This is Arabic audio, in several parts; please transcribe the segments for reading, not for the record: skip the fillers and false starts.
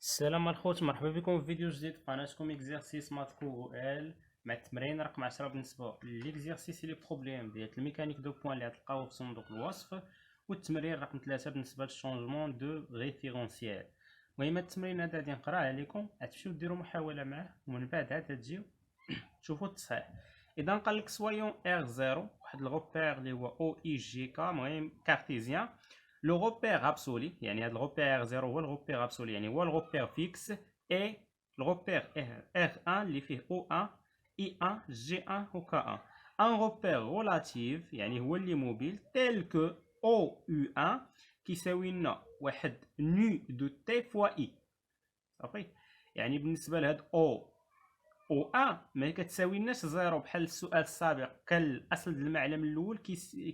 السلام الخوت، مرحبا بكم في فيديو جديد في قناتكم اكزرسيس ماتكو ال مع التمرين رقم 10 بالنسبه ليكزرسيس لي بروبليم ديال الميكانيك دو بوين اللي غتلقاوه في صندوق الوصف، والتمرين رقم 3 بالنسبه للشونجمون دو ريفيرونسيال. المهم التمرين هذا غادي نقراه عليكم، غتمشيو ديروا محاوله معاه ومن بعد عاد تجيو تشوفوا التصحيح. اذا قال لك سويون ار 0 واحد الغوبير اللي هو او اي جي كا، المهم كارتيزيان. لو غوبير ابسولي يعني هذا الغوبير 0 هو الغوبير ابسولي، يعني هو الغوبير فيكس. اي الغوبير ار 1 اللي فيه او 1 اي 1 جي 1 و كا 1. ان غوبير ريلاتيف يعني هو اللي موبيل تيل كو او يو 1 كيساوي لنا واحد نو دو تي فوا اي. صافي، يعني بالنسبه لهاد او و ا ما كتساويناش زيرو بحال السؤال السابق. كان الاصل ديال المعلم الاول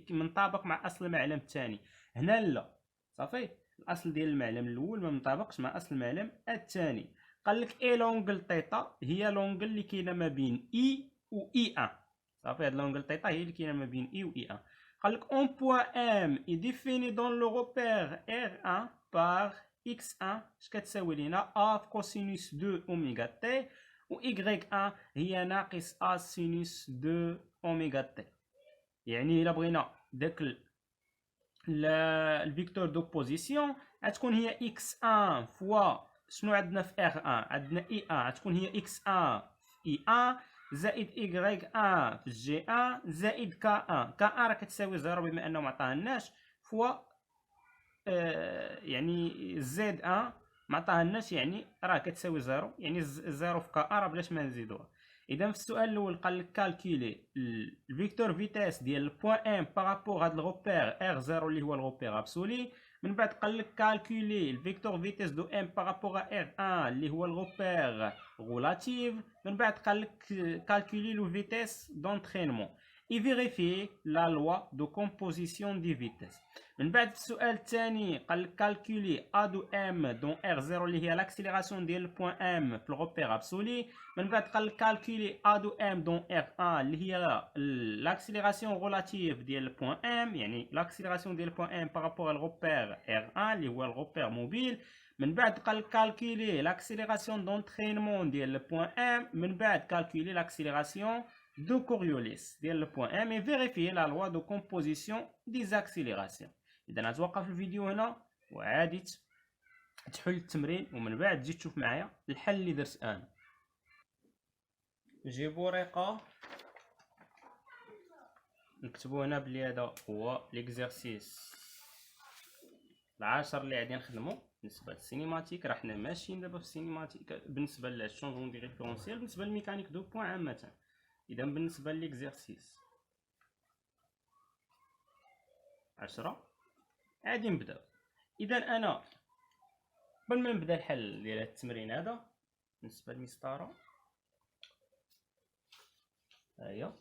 منطابق مع اصل المعلم الثاني، هنا لا. صافي، الاصل ديال المعلم الاول ما منطابقش مع اصل المعلم الثاني. قال لك اي لونغل تيتا هي لونغل اللي كاينه ما بين اي و اي 1. صافي، هاد لونغل تيتا هي اللي كاينه ما بين اي و اي 1. قال لك اون بوين ام اي ديفيني دون لو روبير ار 1 بار اكس 1 اش كتساوي لينا ا كوسينوس 2 اوميغا تي، و y1 هي ناقص ا سينوس دو اوميغا تي. يعني الا بغينا داك الفيكتور دوبوزيسيون غتكون هي x1 فوا شنو عندنا في r1، عندنا e1 غتكون هي x1 في e1 زائد y1 في g1 زائد k1 راه كتساوي 0 بما انه ما عطاهناش، فوا يعني زد 1 ما عطاهناش يعني راه كتساوي 0، يعني 0 في كا راه بلاش ما نزيدوها. اذا في السؤال الاول قال لك كالكولي الفيكتور فيتاس ديال البوين ام بارابور هاد الغوبير ار 0 اللي هو الغوبير ابسولي. من بعد قال لك كالكولي الفيكتور فيتاس دو ام بارابور ار 1 اللي هو الغوبير ريلاتيف. من بعد قال لك كالكولي لو فيتاس دونترينمون et vérifier la loi de composition des vitesses. من بعد السؤال الثاني قال لك كالكولي ا دو ام دون ار 0 اللي هي لاكسيليراسيون ديال البوين ام في الغوبير ابسولي. من بعد قال لك كالكولي ا دو ام دون ار 1 اللي هي لاكسيليراسيون ريلاتيف ديال البوين ام، يعني لاكسيليراسيون ديال البوين ام بارابور الغوبير ار 1 اللي هو الغوبير موبيل. من بعد قال لك كالكولي لاكسيليراسيون دونترينمون ديال البوين ام. من بعد كالكولي لاكسيليراسيون دو كوريوليس ديال البوين ام et vérifier la loi de composition des accélérations. اذا غتوقف الفيديو هنا وعادي تحل التمرين ومن بعد تجي تشوف معايا الحل اللي درت انا. نجيبو ورقه نكتبو هنا بلي هذا هو ليكزرسيس العاشر اللي غادي نخدمو بالنسبه للسينيماتيك. راه حنا ماشيين دابا في السينيماتيك بالنسبه للشونجمون دي ريفيرونسيال بالنسبه للميكانيك دو بوين عامه. اذا بالنسبه ليكزرسيس 10 غادي نبداو. اذا انا قبل ما نبدا الحل ديال هاد التمرين هذا بالنسبه للمسطره هيا،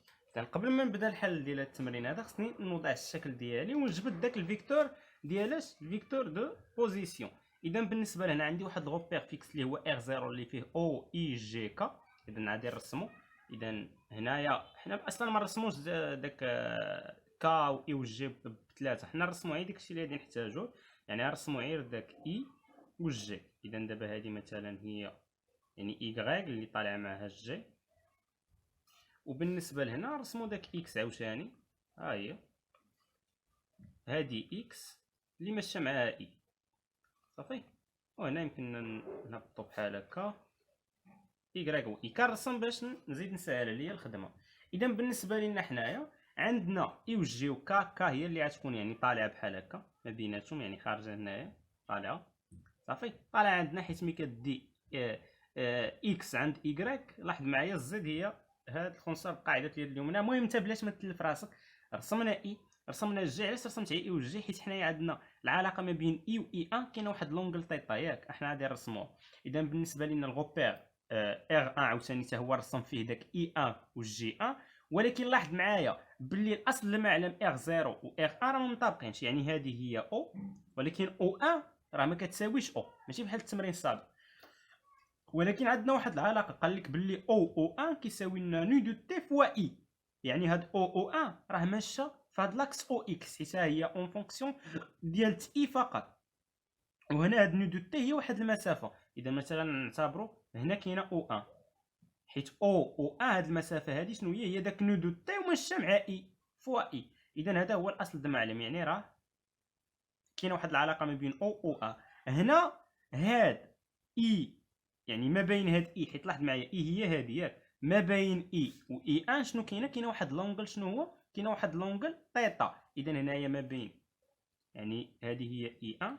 قبل ما نبدا الحل ديال هاد التمرين هذا خصني نوضع الشكل ديالي ونجبد داك الفيكتور ديالاش الفيكتور دو بوزيسيون. اذا بالنسبه لهنا عندي واحد الغوبير فيكس اللي هو ار 0 اللي فيه او اي جي كا. اذا غادي نرسمو. اذا هنايا حنا اصلا ما نرسموش داك كا و اي و جي بثلاثه، حنا نرسمو غير داكشي اللي غادي نحتاجو، يعني نرسمو غير داك اي و جي. اذا دابا هذه مثلا هي يعني اي اللي طالع معها جي، وبالنسبه لهنا نرسمو داك اكس عاوتاني، ها هي هادي اكس اللي ماشيه معاها اي. صافي، وهنا يمكن نهبطو بحال هكا اي و اي كنرسم باش نزيد نسهل عليا الخدمه. اذا بالنسبه لينا حنايا عندنا اي و جي و كا هي اللي غتكون يعني طالعه بحال هكا ما بيناتهم، يعني خارجه هنايا طالعه. صافي، طالعه عندنا حيت ملي كدي اكس عند ايكغيك. لاحظ معايا الزد هي هاد الخنصر القاعده ديال اليمنى. المهم انت بلاش ما تلف راسك، رسمنا اي رسمنا جي. علاش رسمت اي و جي؟ حيت حنايا عندنا العلاقه ما بين اي و اي 1 كاينه واحد لونغل تيتا ياك، احنا غادي نرسموه. اذا بالنسبه لنا الغوبير ار 1 عاوتاني حتى هو رسم فيه داك اي 1 و جي 1، ولكن لاحظ معايا باللي الاصل المعلم ار 0 و ار 1 راه ما مطابقينش. يعني هذه هي او، ولكن او 1 راه ما كتساويش او، ماشي بحال التمرين السابق. ولكن عندنا واحد العلاقه قال لك باللي او 1 كيساوي لنا نو دو تي فوا اي، يعني هاد او 1 راه ماشيه في هاد لاكس او اكس حيت هي اون فونكسيون ديال تي فقط. وهنا هاد نو دو تي هي واحد المسافه. اذا مثلا نعتبروا هنا كاينه او ان، حيت او ان هاد المسافه هادي شنو هي داك نو دو تي وماشيه مع اي فوا اي. اذا هذا هو الاصل د المعلم، يعني راه كاينه واحد العلاقه ما بين او ان. هنا هاد اي يعني ما بين هاد اي، حيت لاحظ معايا اي هي هادي ياك، ما بين اي و اي ان شنو كاينه واحد لونغل، شنو هو كاينه واحد لونغل تيتا. اذا هنايا ما بين، يعني هذه هي اي ان،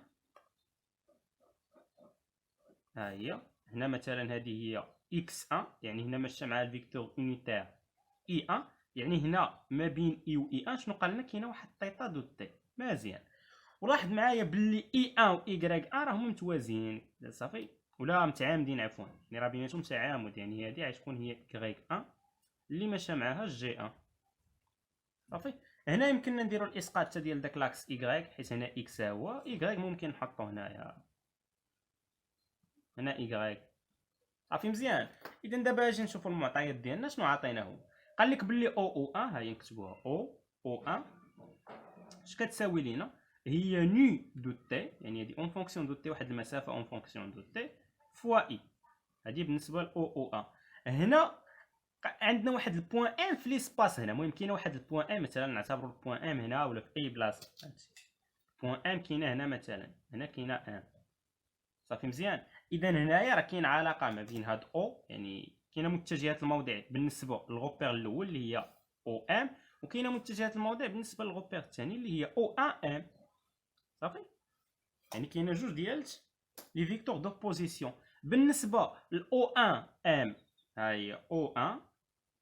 ها هي هنا مثلا هذه هي اكس ان، يعني هنا ماشيه مع الفيكتور اونيتير اي ان، يعني هنا ما بين اي و اي ان شنو قال لنا كاينه واحد تيتا دو تي. مزيان. ولاحظ معايا باللي اي ان و ايكغيك ان راهم متوازيين صافي، ولا متعامدين عفوا، يعني راه بيناتهم تعامد، يعني هذه غتكون هي ايكغيك ان اللي ماشى معاها جي ان صافي. هنا يمكننا نديرو الاسقاط حتى ديال داك لاكس ايكغيك، حيت هنا اكس هو ايكغيك ممكن نحطو هنايا، هنا ايكغيك صافي مزيان. اذا دابا اجي نشوفوا المعطيات ديالنا شنو عطيناهم. قال لك باللي او ان، ها هي نكتبوها او ان اش كتساوي لينا، هي نو دو تي، يعني هذه اون فونكسيون دو تي، واحد المسافه اون فونكسيون دو تي فوا اي. هذه بالنسبه ل او ان. هنا عندنا واحد البوان ام في ليسباس هنا، المهم كاينه واحد البوان ام، مثلا نعتبروا البوان ام هنا ولا في اي بلاصه، بوان ام كاينه هنا مثلا، هنا كاينه ام صافي مزيان. اذا هنايا راه كاين علاقه ما بين هاد او، يعني كاينه متجهات الموضع بالنسبه للغوبير الاول اللي هي او ام، وكاينه متجهات الموضع بالنسبه للغوبير الثاني اللي هي او ان ام صافي. يعني كاينه جوج ديال لي فيكتور دوبوزيسيون. بالنسبه لاو ان ام، ها هي او ان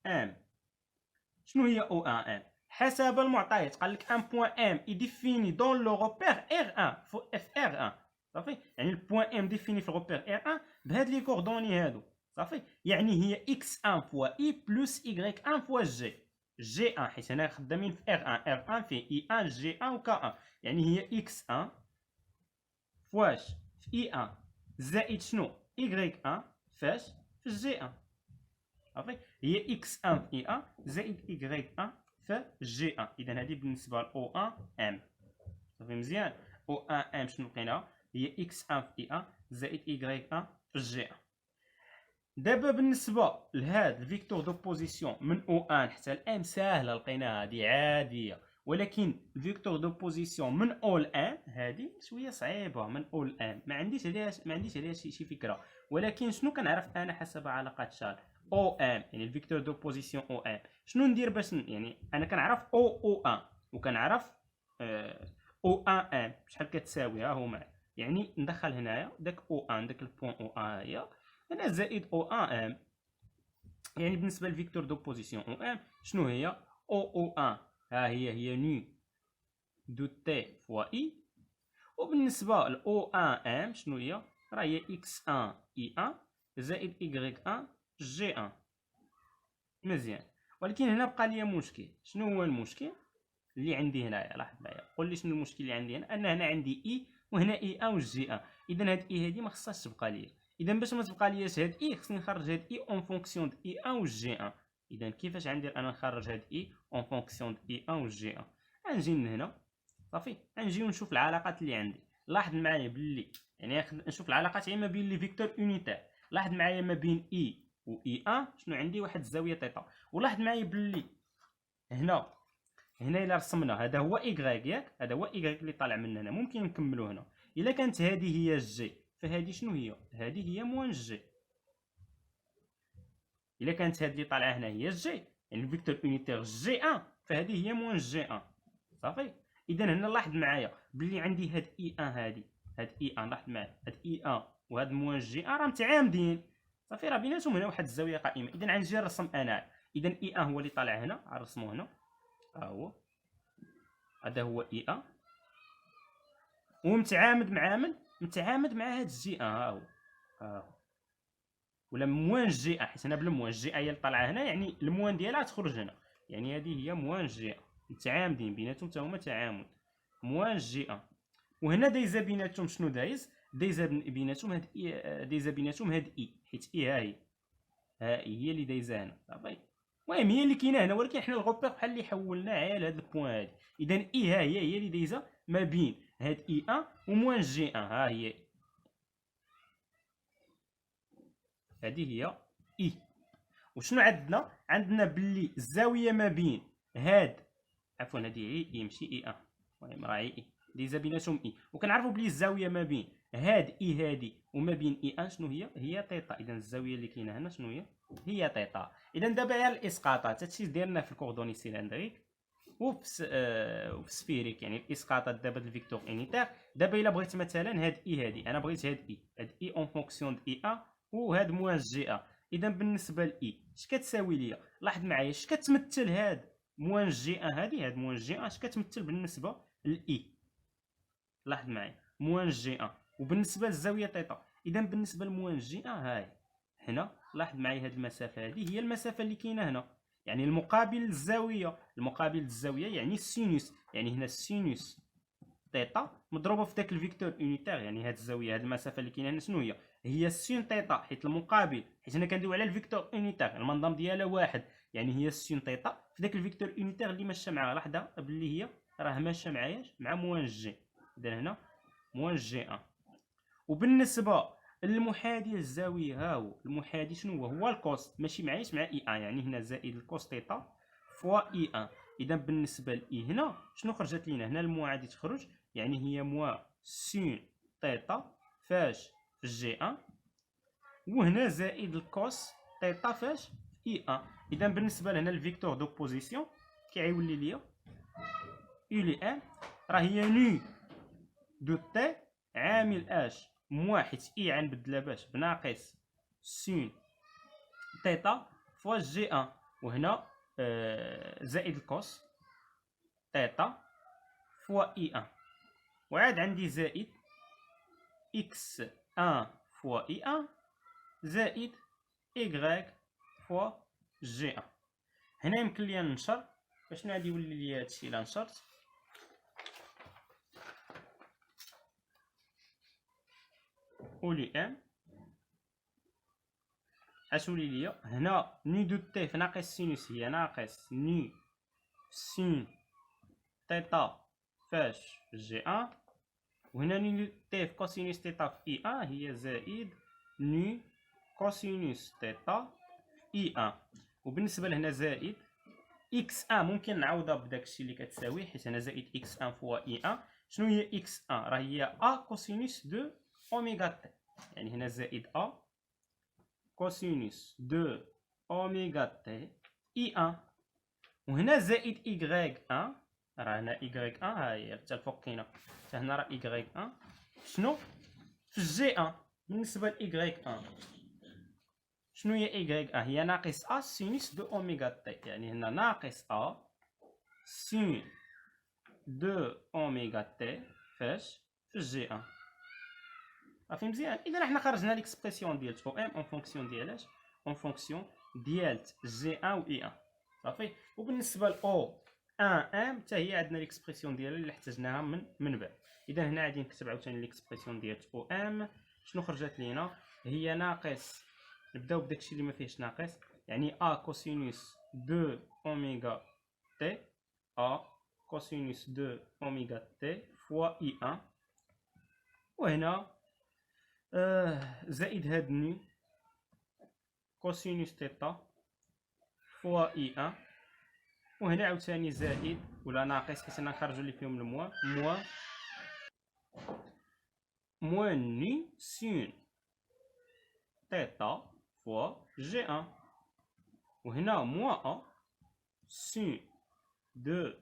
ام، شنو هي او ان ام؟ حسب المعطيات قال لك ان بوان ام اي ديفيني دون لو روبير ار ان اف ار ان صافي، يعني البوان ام ديفيني في الروبير ار ان بهاد لي كوردوني هادو صافي، يعني هي اكس ان فوا اي بلس ايكغيك ان فوا جي ان، حيت هنا خدامين في ار ان، ار ان في اي ان جي ان و كا ان، يعني هي اكس ان فواش في اي ان زائد شنو ايكغيك ان فاش في جي ان صافي، هي اكس ان في اي ان زائد ايكغيك ان في جي ان. اذا هذه بالنسبه ل او ان ام صافي مزيان. او ان ام شنو لقينا، هي اكس ان في اي ان زائد ايكغيك ان في جي ان. دابا بالنسبه لهاد الفيكتور دوبوزيسيون من او ان حتى الام ساهله لقيناها، هذه عاديه، ولكن الفيكتور دوبوزيسيون من او لان هذه شويه صعيبه. من او لان ما عنديش عليها شي فكره، ولكن شنو كنعرف انا حسب علاقات شار او ام، يعني الفيكتور دوبوزيسيون او ام شنو ندير باش يعني انا كنعرف او ان وكنعرف او ان ام شحال كتساوي، ها هما، يعني ندخل هنايا داك او ان، داك البوان او ان هي هنا زائد او ان ام، يعني بالنسبه للفيكتور دوبوزيسيون او ام شنو هي او ان، ها هي نو دو تي فوا اي، وبالنسبه ل او ان ام شنو هي، راه هي اكس ان اي ان زائد ايكغيك ان جي ان. مزيان. ولكن هنا بقى لي مشكل. شنو هو المشكل اللي عندي هنايا؟ لاحظ معايا، قول لي شنو المشكل اللي عندي هنا، ان هنا عندي اي وهنا اي ان وجي ان. اذا هاد اي هادي ما خصهاش تبقى ليا، اذا باش ما تبقى لياش هاد اي خصني نخرج هاد اي اون فونكسيون د اي ان وجي ان. اذا كيفاش غندير انا نخرج هاد اي اون فونكسيون د اي ان وجي ان؟ غنجي من هنا صافي، غنجيو نشوف العلاقات اللي عندي. لاحظ معايا باللي يعني نشوف العلاقات ما بين لي فيكتور يونيتير. لاحظ معايا ما بين اي و اي ان شنو عندي، واحد الزاويه تيتا. ولاحظ معايا باللي هنا الا رسمنا هذا هو ايكغيك ياك، هذا هو ايكغيك اللي طالع من هنا، ممكن نكملو هنا. الا كانت هذه هي الجي فهذه شنو هي، هذه هي موان جي. الا كانت هذه اللي طالعه هنا هي الجي، يعني الفيكتور يونيتير جي ان، فهذه هي موان جي ان صافي. اذا هنا لاحظ معايا باللي عندي هاد اي ان، هاد اي ان، لاحظ معايا هاد اي ان وهاد موان جي ان راه متعامدين صافي، راه بيناتهم هنا واحد الزاويه قائمه. اذا غنجي نرسم انا، اذا اي ان هو اللي طالع هنا، غنرسمو هنا، ها هو، هذا هو اي ان ومتعامد مع من؟ متعامد مع هاد الجي ان، ها هو، ها هو، ولا موان جي ان، حيت انا بالموان جي ان هي اللي طالعه هنا، يعني الموان ديالها تخرج هنا، يعني هذه هي موان جي ان، متعامدين بيناتهم حتى هما تعامد موان جي ان. وهنا دايزه بيناتهم شنو دايزه بيناتهم هاد دايزه بيناتهم هاد اي، حيت اي ها هي اللي دايزه هنا صافي. المهم هي اللي كاينه هنا، ولكن حنا الغوبير بحال اللي حولناه على هاد البوان هادي. اذا اي ها هي اللي دايزه ما بين هاد اي ان وموان جي ان، ها هي هذه هي اي. وشنو عندنا؟ عندنا باللي الزاويه ما بين هاد، عفوا هذه هي اي ماشي اي ان، المهم راه اي ديزا بيناتهم اي، وكنعرفوا بلي الزاويه ما بين هاد اي هادي وما بين اي ان شنو هي؟ هي تيتا. اذا الزاويه اللي كاينه هنا شنو هي؟ هي تيتا. اذا دابا غير الاسقاطات، هادشي ديرنا في الكوردوني سيلندريك وفي السفيريك، يعني الاسقاطات دابا د الفيكتور انيتير. دابا الا بغيت مثلا هاد اي هادي، انا بغيت هاد اي اون فونكسيون د اي ان وهاد موان جي ان. اذا بالنسبه لاي اش كتساوي ليا؟ لاحظ معايا اش كتمثل هاد موان جي ان هادي، هاد موان جي ان اش كتمثل بالنسبه لاي؟ لاحظ معايا موان جي ان، وبالنسبه للزاويه تيتا. اذا بالنسبه لموان جي ان هاي هنا، لاحظ معايا هاد المسافه هادي هي المسافه اللي كاينه هنا، يعني المقابل للزاويه. المقابل للزاويه يعني السينوس، يعني هنا السينوس تيتا مضروبه في داك الفيكتور يونيتير، يعني هاد الزاويه، هاد المسافه اللي كاينه هنا شنو هي؟ هي السين تيتا، حيت المقابل، حيت هنا كندويو على الفيكتور يونيتير المنظم ديالها واحد، يعني هي السين تيتا في داك الفيكتور يونيتير اللي ماشيه معاها. لاحظها باللي هي راه ماشيه معايا مع موان جي. اذا هنا موان جي ان. وبالنسبه للمحاذي للزاويه، ها هو المحاذي شنو هو؟ هو الكوس، ماشي معايش مع اي ان، يعني هنا زائد الكوس تيتا فوا اي ان. اذا بالنسبه لاي هنا شنو خرجت لينا؟ هنا المعادي تخرج، يعني هي موا سين تيتا فاش في جي ان، وهنا زائد الكوس تيتا فاش في اي ان. اذا بالنسبه لهنا الفيكتور دوبوزيسيون كيعيولي ليا يو لي ان راه هي ني دو تي عامل اش موا، حيت اي غنبدلها باش بناقص سين تيتا فوا جي ان، وهنا زائد الكوس تيتا فوا اي ان، وعاد عندي زائد اكس ان فوا اي ان زائد ايكغيك فوا جي ان. هنا يمكن ليا ننشر، فشنو غادي يولي ليا هادشي الا نشرت؟ اولي ام اش ولي ليا هنا؟ ني دو تي في ناقص سينوس هي ناقص ني سين تيتا فاش جي ان، وهنا ني دو تي في كوسينوس تيتا في اي ان هي زائد ني كوسينوس تيتا اي ان. وبالنسبه لهنا زائد اكس ان، ممكن نعوضها بداكشي اللي كتساوي، حيت هنا زائد اكس ان فوا اي ان. شنو هي اكس ان؟ راه هي ا كوسينوس دو اوميغا تي، يعني هنا زائد ا كوسينوس دو اوميغا تي اي ان. وهنا زائد ايكغيك ان، راه هنا ايكغيك ان ها هي حتى الفوق كاينه، حتى هنا راه ايكغيك ان شنو في جي ان. بالنسبه لايكغيك ان شنو هي ايكغيك ان؟ هي ناقص ا سينوس دو اوميغا تي، يعني هنا ناقص ا سين دو اوميغا تي فاش في جي ان. صافي مزيان. اذا حنا خرجنا ليكسبرسيون ديال او ام اون فونكسيون ديالاش؟ اون فونكسيون ديال جي ان و اي ان. صافي. وبالنسبه ل او ان ام حتى هي عندنا ليكسبرسيون ديالها اللي احتاجناها من بعد. اذا هنا غادي نكتب عاوتاني ليكسبرسيون ديال او ام. شنو خرجت لينا؟ هي ناقص، نبداو بداكشي اللي ما فيهش ناقص، يعني ا كوسينوس دو اوميغا تي، ا كوسينوس دو اوميغا تي فوا اي ان، وهنا زائد هاد ني كوسينوس تيتا فوا اي ان، وهنا عاوتاني زائد ولا ناقص حيت انا نخرجو اللي فيهم الموا موان ني سين تيتا فوا جي ان، وهنا موا ا سين دو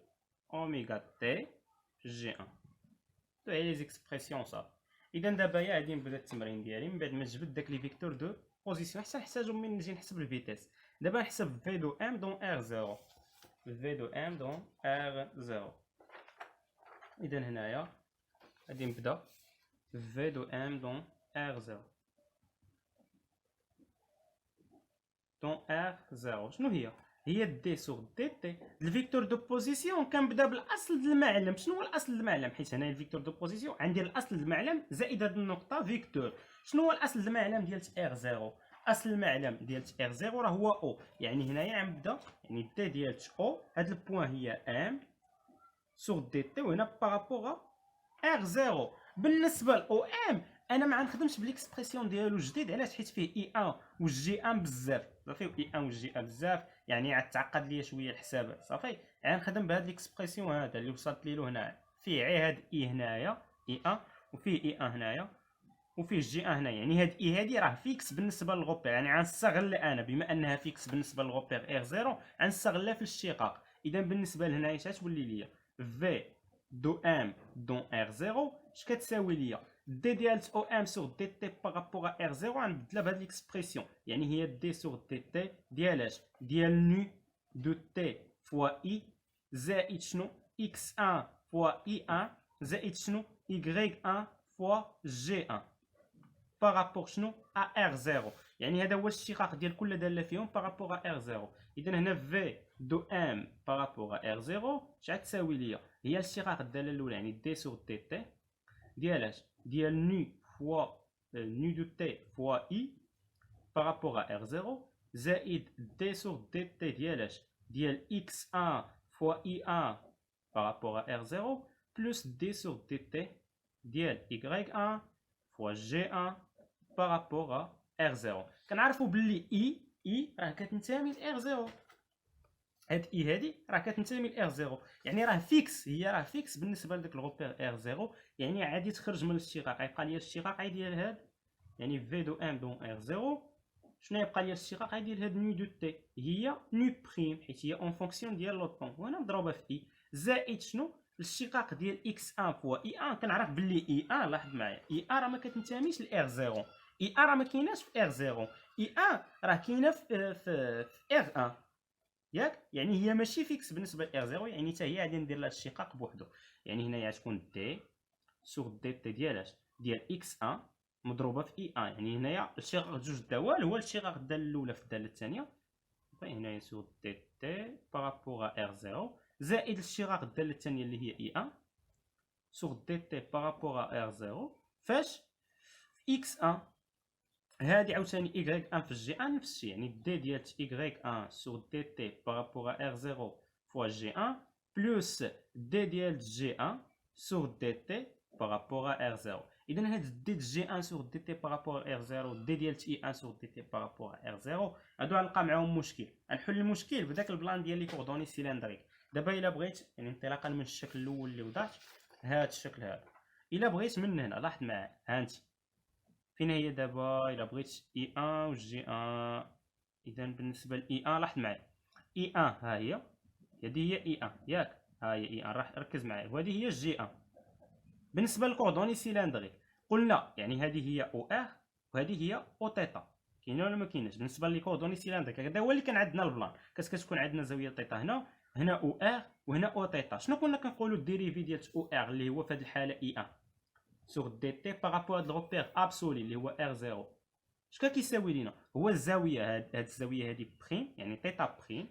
اوميغا تي جي ان. هي لي زيكسبرسيون صافي. اذا دابا غادي نبدا التمرين ديالي من بعد ما نجبد داك لي فيكتور دو بوزيسيون حتى نحتاجو من نجي نحسب الفيتيس. دابا نحسب في دو ام دون ار زيرو، في دو ام دون ار زيرو. اذا هنايا غادي نبدا في دو ام دون ار زيرو، دون ار زيرو شنو هي؟ هي دي سور دي تي. الفيكتور دو بوزيسيون كنبدا بالاصل د المعلم. شنو هو الاصل د المعلم؟ حيت هنا الفيكتور دو بوزيسيون عندي الاصل د المعلم زائد هاد النقطه فيكتور. شنو هو الاصل د المعلم ديال ار زيرو؟ اصل المعلم ديال ار زيرو راه هو او، يعني هنايا غنبدا يعني دي ديال او، هاد البوان هي ام سور دي تي، وهنا بارابور ار زيرو. بالنسبه لاو ام انا ما غنخدمش بالاكسبرسيون ديالو جديد، علاش؟ حيت فيه اي ان و جي ان بزاف، صافي، اي ان و جي ان بزاف، يعني غتعقد ليا شويه الحسابات، صافي. غنخدم بهاد الاكسبرسيون هذا اللي وصلت ليه هنا، فيه غير هاد اي هنايا اي ان، وفيه اي ان هنايا، وفيه جي ان هنا. يعني هاد اي هادي راه فيكس بالنسبه للغوبير، يعني غنستغل انا بما انها فيكس بالنسبه للغوبير ار زيرو، غنستغلها في الاشتقاق. اذا بالنسبه لهنايا اش غتولي ليا؟ في دو ام دون ار زيرو اش كتساوي ليا؟ دي ديال او ام سور دي تي بارابور ار زيرو غنبدلها بهاد ليكسبرسيون، يعني هي دي سور دي تي ديال اش؟ ديال نو دو تي فوا اي زائد شنو؟ اكس ان فوا اي ان زائد شنو؟ y 1 فوا جي 1 بارابور شنو؟ ا ار زيرو. يعني هذا هو الاشتقاق ديال كل داله فيهم بارابور ا ار زيرو. اذا هنا في دو ام بارابور ا ار زيرو اش غتساوي ليا؟ هي الاشتقاق الداله الاولى، يعني دي سور دي تي ديال اش؟ ديال نو فوا نو دو تي فوا اي بارابور ا ار زيرو زائد دي سور دي تي ديال اش؟ ديال اكس 1 فوا اي 1 بارابور ا ار زيرو بلس دي سور دي تي ديال y 1 فوا جي 1 بارابور ا R0. كنعرفوا باللي اي راه كتنتمي ل R0، هاد اي هادي راه كتنتمي ل R0، يعني راه فيكس، هي راه فيكس بالنسبه لذاك الغوبير R0. يعني عادي تخرج من الاشتقاق، غيبقى لي الاشتقاق ديال هاد، يعني في دو ام دون R0. شنو يبقى لي الاشتقاق ديال هاد نو دو تي؟ هي نو بريم، حيت هي اون فونكسيون ديال لو طون، وانا مضروبه في اي زائد شنو؟ الاشتقاق ديال اكس 1 فوا اي 1. كنعرف باللي اي 1، لاحظ معايا، اي 1 راه ما كتنتميش ل R0، اي 1 راه ما كايناش في R0، اي 1 راه كاينه في R1، ياك؟ يعني هي ماشي فيكس بالنسبه ل R0، يعني حتى هي غادي ندير لها الاشتقاق بوحدو. يعني هنايا غتكون دي سور دي تي ديال اش؟ ديال اكس 1 مضروبه في اي 1. يعني هنايا الاشتقاق جوج دوال هو الاشتقاق الداله الاولى في الداله الثانيه، هنايا سور دي تي بارابور R0 زائد الاشتقاق الداله الثانيه اللي هي اي 1 سور دي تي بارابور R0 فاش؟ في اكس 1. هادي عاوتاني y 1 في جي 1 نفس الشيء، يعني دي ديال y 1 سور دي تي بارابور R0 فوا جي 1 بلس دي ديال جي 1 سور دي تي بارابور R0. اذا هاد دي جي 1 سور دي تي بارابور R0 دي ديال اي 1 سور دي تي بارابور R0 هادو غنلقى معاهم مشكل. غنحل المشكل بداك البلان ديال لي كوردوني سيلندريك. دابا الا بغيت، يعني انطلاقا من الشكل الاول اللي وضعت، هاد الشكل هذا، الا بغيت من هنا، لاحظ معايا، ها انت فين هي دابا؟ الا بغيت اي 1 و جي 1، اذا بالنسبه لاي 1 لاحظ معايا، اي 1 ها هي، هذه هي اي 1 ياك، ها هي اي 1، راح ركز معايا، وهذه هي جي 1. بالنسبه للكوردوني سيلندري قلنا يعني هذه هي او ار وهذه هي او تيتا، كاينه ولا ما كايناش؟ بالنسبه للكوردوني سيلندريك هذا هو اللي كان عندنا البلان، كتكون عندنا زاويه تيتا هنا، هنا او ار وهنا او تيتا. شنو كنا كنقولوا الديريفي ديال او ار اللي هو في هذه الحاله اي 1 سور دي تي بارابور هاد الغوبير ابسولي اللي هو ار 0، شكون كيساوي لينا؟ هو الزاويه، هاد الزاويه هادي بريم، يعني تيتا بريم،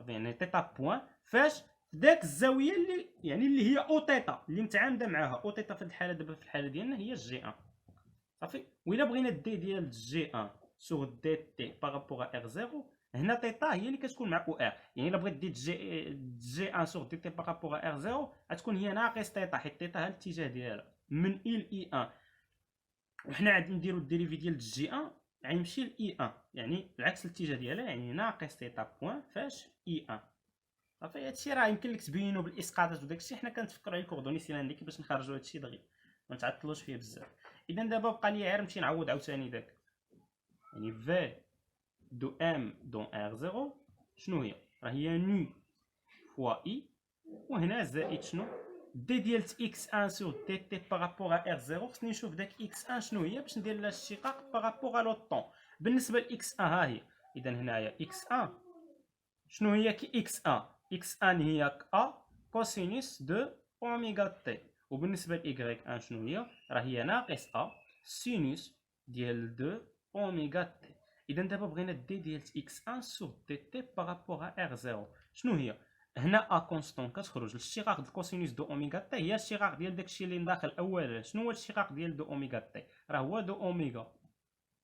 يعني تيتا بوان فاش؟ داك الزاويه اللي يعني اللي هي او تيتا اللي متعامده معاها او تيتا في الحاله دابا، في الحاله ديالنا هي جي 1، صافي. وإلا بغينا دي ديال جي 1 سور دي تي بارابور ار 0، هنا تيتا هي اللي كتكون مع او ار، يعني الا بغيت دير جي 1 سور دي تي بارابور ار 0 غتكون هي ناقص تيتا، حيت تيتا ها الاتجاه ديالها من اي ل اي 1، وحنا غادي نديرو الديريفي ديال جي 1 غيمشي ل اي 1، يعني العكس الاتجاه ديالها، يعني ناقص تيتا بوان فاش اي 1. صافي، هادشي راه يمكن لك تبينو بالاسقاطات وداكشي، حنا كنتفكروا على الكوردوني سيلندريك كيفاش نخرجوا هادشي دغيا، ما نتعطلوش فيه بزاف. اذا دابا بقى لي غير نمشي نعوض عاوتاني داك، يعني في دو ام دون ار 0 شنو هي؟ راه هي نو فوا اي، وهنا زائد شنو؟ دي ديال اكس 1 سور دي تي بارابور ار 0. خصني نشوف داك اكس 1 شنو هي باش ندير لها الاشتقاق بارابور لو طون. بالنسبه لاكس 1 ها هي، اذا هنايا اكس 1 شنو هي؟ كي اكس 1، اكس 1 هي ا كوسينوس دو اوميغا تي، وبالنسبه ل y 1 شنو هي؟ راه هي ناقص ا سينوس ديال دو اوميغا تي. اذا دابا بغينا دي ديال اكس 1 سور دي تي بارابور ار 0 شنو هي؟ هنا ا كونستون كتخرج، الاشتقاق ديال كوسينوس دو اوميغا تي هي الاشتقاق ديال داكشي اللي داخل اولا. شنو هو الاشتقاق ديال دو اوميغا تي؟ راه هو دو اوميغا،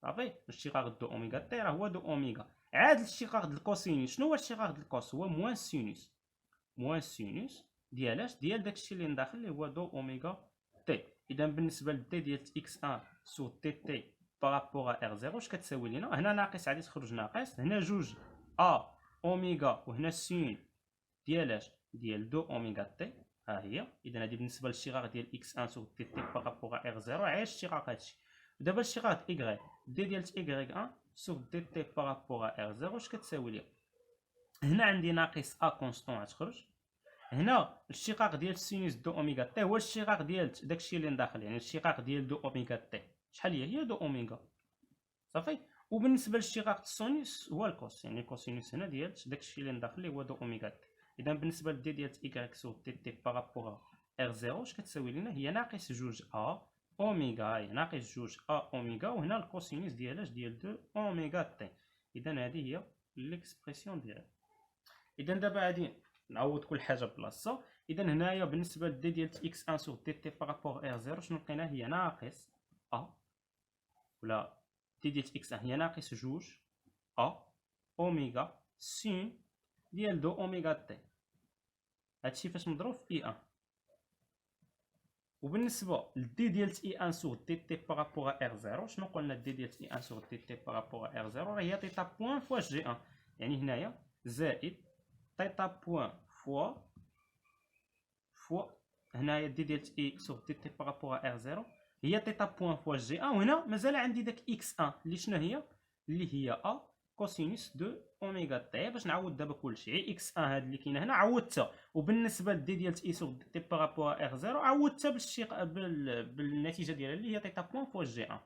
صافي. الاشتقاق دو اوميغا تي راه هو دو اوميغا. عاد الاشتقاق ديال الكوسينوس شنو هو الاشتقاق ديال الكوس؟ هو موان سينوس، موان سينوس ديال اش؟ ديال داكشي اللي داخل اللي هو دو اوميغا تي. اذا بالنسبه لدي ديال اكس 1 سو تي تي بارابور ا ار 0 اش كتساوي لينا؟ هنا ناقص غادي تخرج ناقص، هنا جوج ا اوميغا وهنا سين ديال اش؟ ديال دو اوميغا تي. ها هي. اذا هذه بالنسبه للشقاق ديال اكس 1 سو تي تي بارابور ا ار 0 عايش الشقاق هادشي. ودابا الشقاق ايكغيك دي ديال ايكغيك 1 سو دي تي بارابور ا ار 0 اش كتساوي ليا؟ هنا عندي ناقص ا كونستون غتخرج. هنا الشقاق ديال سينوس دو اوميغا تي هو الشقاق ديال داكشي اللي داخل، يعني الشقاق ديال دو اوميغا تي شحال هي دو اوميغا صافي. وبالنسبه للشقاق السينوس هو الكوس، يعني الكوسينوس هنا ديال داكشي اللي داخل اللي هو دو اوميغا تي. اذا بالنسبه لدي ديال ايكغيك سو تي تي بارابور ار 0 اش كتساوي لنا؟ هي ناقص جوج ا اوميغا، هي ناقص جوج ا اوميغا، وهنا الكوسينوس ديال اش؟ ديال دو اوميغا تي. اذا هذه هي ليكسبرسيون ديالها. اذا دابا غادي نعوض كل حاجه بلاصتها. اذا هنايا بالنسبه لدي ديال اكس 1 سو تي تي بارابور ار 0 شنو لقينا؟ هي ناقص ا، ولا دي ديال اكس 1 هي ناقص جوج ا اوميغا سين ديال دو اوميغا تي. هادشي فاش مضروب في اي 1. وبالنسبه لدي ديال اي 1 سو تي تي بارابور ار 0 شنو قلنا؟ دي ديال اي 1 سو تي تي بارابور ار 0 راه هي تيتا بوين فوا جي 1، يعني هنايا زائد تيتا بوين فوا هنايا دي ديال اي سو تي تي بارابور ار 0 هي تيتا بوين فوا جي 1. وهنا مازال عندي داك اكس 1 اللي شنو هي؟ اللي هي ا كوسينوس دو اوميغا تي. باش نعوض دابا كلشي غير اكس 1 هاد اللي كاينه هنا عوضتها، وبالنسبه لدي ديال اي سو تي بارابور ار 0 عوضتها بالنتيجه ديالها اللي هي تيتا بوين فوا جي 1.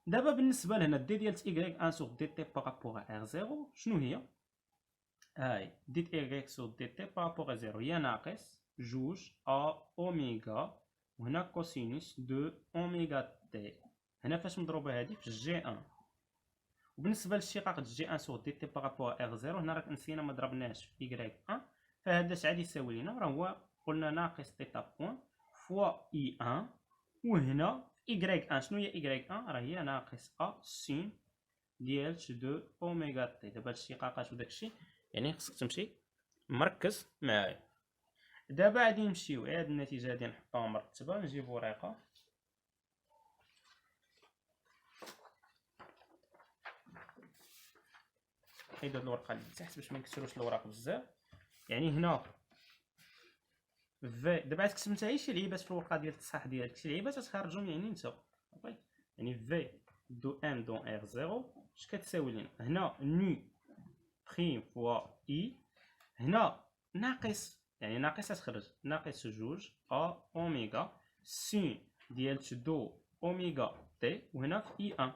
دابا بالنسبه لهنا دي ديال ايكغيك 1 سو دي تي بارابور ار 0 شنو هي؟ هاي دي ايكغيك سو دي تي بارابور ا 0 هي ناقص جوج ا اوميغا وهنا كوسينوس دو اوميغا تي. هنا فاش مضروبه هادي في جي 1. وبالنسبه للشقاق جي 1 سو دي تي بارابور ار 0 هنا راك نسينا ما ضربناش في ايكغيك 1، فهذا اش غادي يساوي لينا؟ راه هو قلنا ناقص تيتا بوين فوا اي 1، وهنا ايكغيك 1 شنو هي ايكغيك 1؟ راه هي ناقص ا سين ديال دو اوميغا تي. دابا الشقاقات وداكشي يعني خصك تمشي مركز معايا. دابا غادي نمشيو هاد النتيجه هادي نحطوها مرتبه، نجيب ورقه حيد هاد الورقه اللي تحت باش ما نكسروش الوراق بزاف. يعني هنا في دابا عاد كتبت نتا شي لعيبات في الورقه ديال التصحيح ديالك، شي لعيبات تخرجهم يعني انت صافي. يعني في دو ام دو ار 0 اش كتساوي لنا؟ هنا نو بريم فوا اي، هنا ناقص يعني ناقص تخرج ناقص جوج ا اوميغا سين ديال دو اوميغا تي، وهنا في اي 1